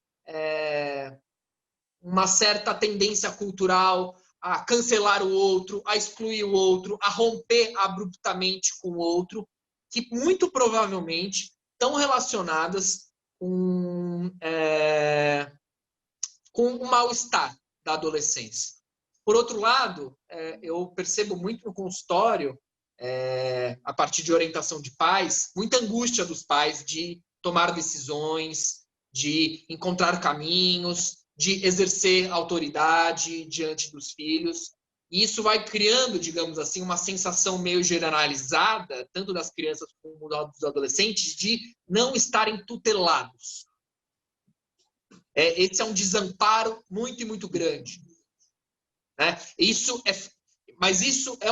uma certa tendência cultural a cancelar o outro, a excluir o outro, a romper abruptamente com o outro, que muito provavelmente estão relacionadas com o mal-estar da adolescência. Por outro lado, eu percebo muito no consultório, a partir de orientação de pais, muita angústia dos pais de tomar decisões, de encontrar caminhos, de exercer autoridade diante dos filhos. E isso vai criando, digamos assim, uma sensação meio generalizada, tanto das crianças como dos adolescentes, de não estarem tutelados. Esse é um desamparo muito grande, né? Mas isso é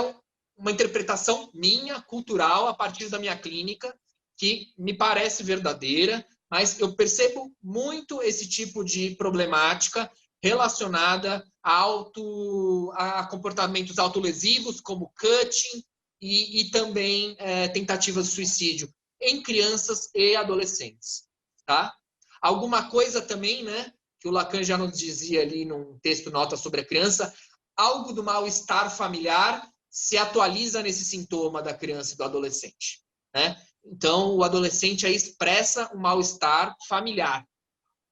uma interpretação minha, cultural, a partir da minha clínica, que me parece verdadeira, mas eu percebo muito esse tipo de problemática relacionada a comportamentos autolesivos, como cutting e também tentativas de suicídio em crianças e adolescentes. Tá? Alguma coisa também, né, que o Lacan já nos dizia ali num texto nota sobre a criança, algo do mal-estar familiar se atualiza nesse sintoma da criança e do adolescente, né? Então, o adolescente aí expressa um mal-estar familiar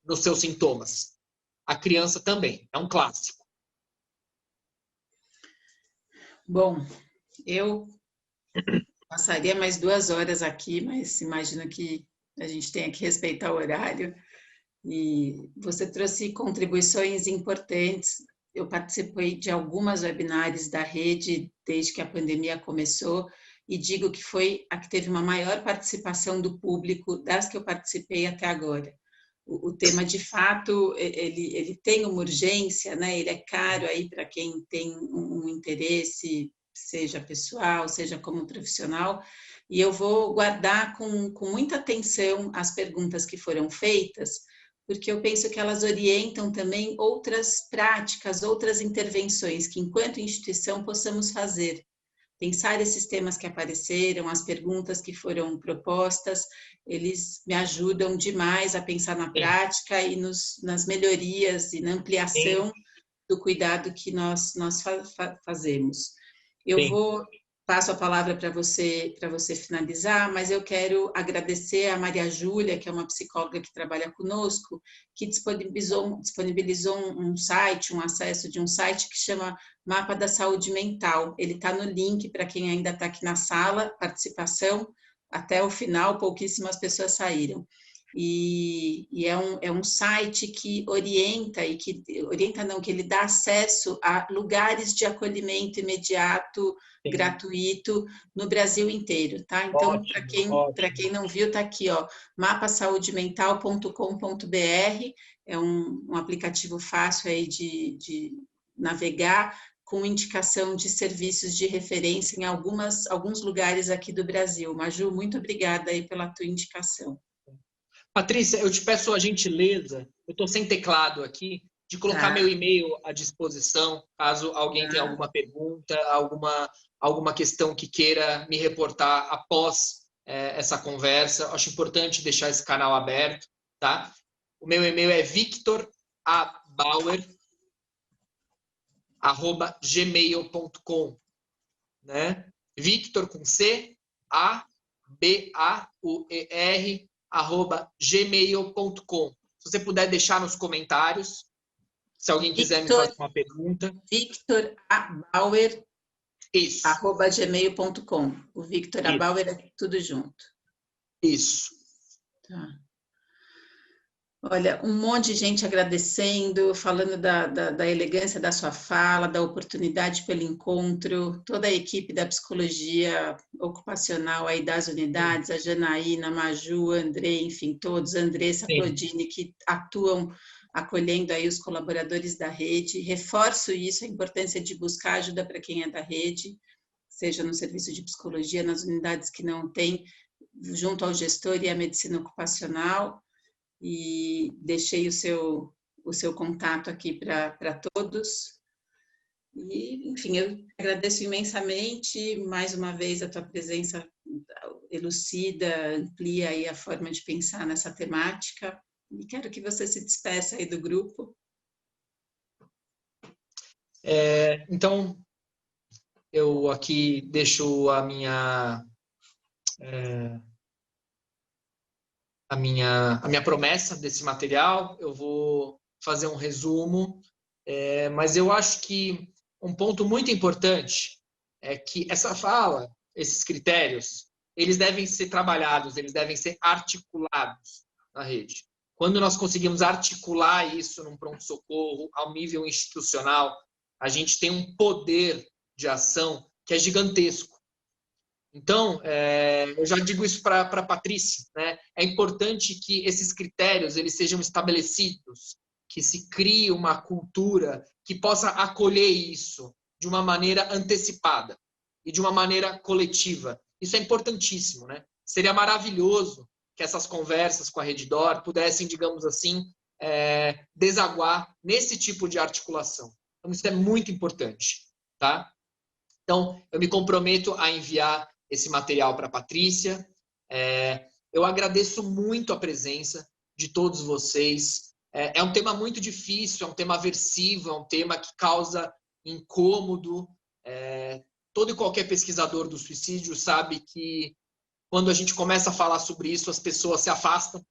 nos seus sintomas. A criança também, é um clássico. Bom, eu passaria mais 2 horas aqui, mas imagino que a gente tenha que respeitar o horário. E você trouxe contribuições importantes. Eu participei de algumas webinários da rede desde que a pandemia começou e digo que foi a que teve uma maior participação do público das que eu participei até agora. O tema, de fato, ele tem uma urgência, né? Ele é caro aí para quem tem um interesse, seja pessoal, seja como profissional, e eu vou guardar com muita atenção as perguntas que foram feitas, porque eu penso que elas orientam também outras práticas, outras intervenções que, enquanto instituição, possamos fazer. Pensar esses temas que apareceram, as perguntas que foram propostas, eles me ajudam demais a pensar na prática e nas melhorias e na ampliação do cuidado que nós fazemos. Eu passo a palavra para você finalizar, mas eu quero agradecer a Maria Júlia, que é uma psicóloga que trabalha conosco, que disponibilizou um site, um acesso de um site que chama Mapa da Saúde Mental. Ele está no link para quem ainda está aqui na sala, participação, até o final, pouquíssimas pessoas saíram. E é um site que orienta, que ele dá acesso a lugares de acolhimento imediato, gratuito, no Brasil inteiro, tá? Então, para quem não viu, tá aqui, ó, mapasaudemental.com.br, é um aplicativo fácil aí de navegar, com indicação de serviços de referência em alguns lugares aqui do Brasil. Maju, muito obrigada aí pela tua indicação. Patrícia, eu te peço a gentileza, eu estou sem teclado aqui, de colocar meu e-mail à disposição, caso alguém tenha alguma pergunta, alguma questão que queira me reportar após essa conversa. Acho importante deixar esse canal aberto, tá? O meu e-mail é victorabauer@gmail.com, né? Victor com C, A-B-A-U-E-R, @gmail.com. Se você puder deixar nos comentários, se alguém quiser me fazer uma pergunta. Victor Abauer, isso. @gmail.com. O Victor Abauer é tudo junto. Isso. Tá. Olha, um monte de gente agradecendo, falando da elegância da sua fala, da oportunidade pelo encontro, toda a equipe da psicologia ocupacional aí das unidades, a Janaína, a Maju, a André, enfim, todos, a Andressa, a Claudine, que atuam acolhendo aí os colaboradores da rede. Reforço isso, a importância de buscar ajuda para quem é da rede, seja no serviço de psicologia, nas unidades que não tem, junto ao gestor e à medicina ocupacional. E deixei o seu contato aqui para todos. E, enfim, eu agradeço imensamente, mais uma vez, a tua presença elucida, amplia aí a forma de pensar nessa temática, e quero que você se despeça aí do grupo. Então, eu aqui deixo a minha promessa desse material. Eu vou fazer um resumo, mas eu acho que um ponto muito importante é que essa fala, esses critérios, eles devem ser trabalhados, eles devem ser articulados na rede. Quando nós conseguimos articular isso num pronto-socorro ao nível institucional, a gente tem um poder de ação que é gigantesco. Então, eu já digo isso para a Patrícia, né? É importante que esses critérios eles sejam estabelecidos que se crie uma cultura que possa acolher isso de uma maneira antecipada e de uma maneira coletiva. Isso é importantíssimo, né? Seria maravilhoso que essas conversas com a Redditor pudessem, digamos assim, desaguar nesse tipo de articulação. Então, isso é muito importante, tá? Então, eu me comprometo a enviar esse material para a Patrícia. Eu agradeço muito a presença de todos vocês. É um tema muito difícil, é um tema aversivo, é um tema que causa incômodo. Todo e qualquer pesquisador do suicídio sabe que quando a gente começa a falar sobre isso, as pessoas se afastam,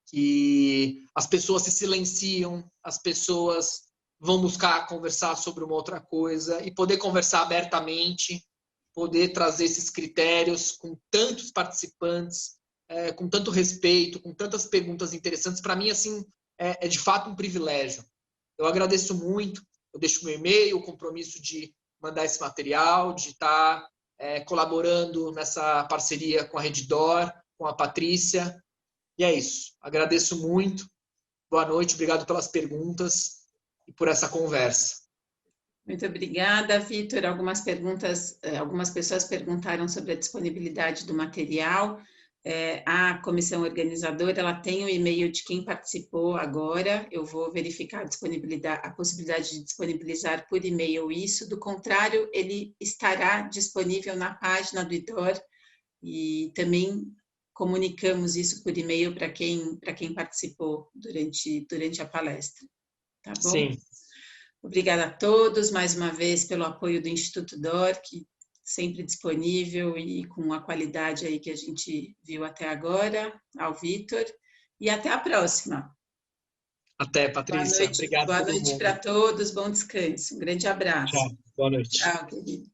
que as pessoas se silenciam, as pessoas vão buscar conversar sobre uma outra coisa, e poder conversar abertamente, poder trazer esses critérios com tantos participantes, com tanto respeito, com tantas perguntas interessantes, para mim, assim, é de fato um privilégio. Eu agradeço muito, eu deixo meu e-mail, o compromisso de mandar esse material, de estar colaborando nessa parceria com a Redditor, com a Patrícia. E é isso. Agradeço muito. Boa noite, obrigado pelas perguntas e por essa conversa. Muito obrigada, Vitor. Algumas pessoas perguntaram sobre a disponibilidade do material. A comissão organizadora, ela tem o e-mail de quem participou agora. Eu vou verificar a possibilidade de disponibilizar por e-mail isso. Do contrário, ele estará disponível na página do IDOR, e também comunicamos isso por e-mail para quem participou durante a palestra. Tá bom? Sim. Obrigada a todos, mais uma vez, pelo apoio do Instituto DOR, que sempre disponível e com a qualidade aí que a gente viu até agora, ao Vitor, e até a próxima. Até, Patrícia. Obrigado a todo mundo. Boa noite para todos, bom descanso. Um grande abraço. Tchau, boa noite. Tchau, querido.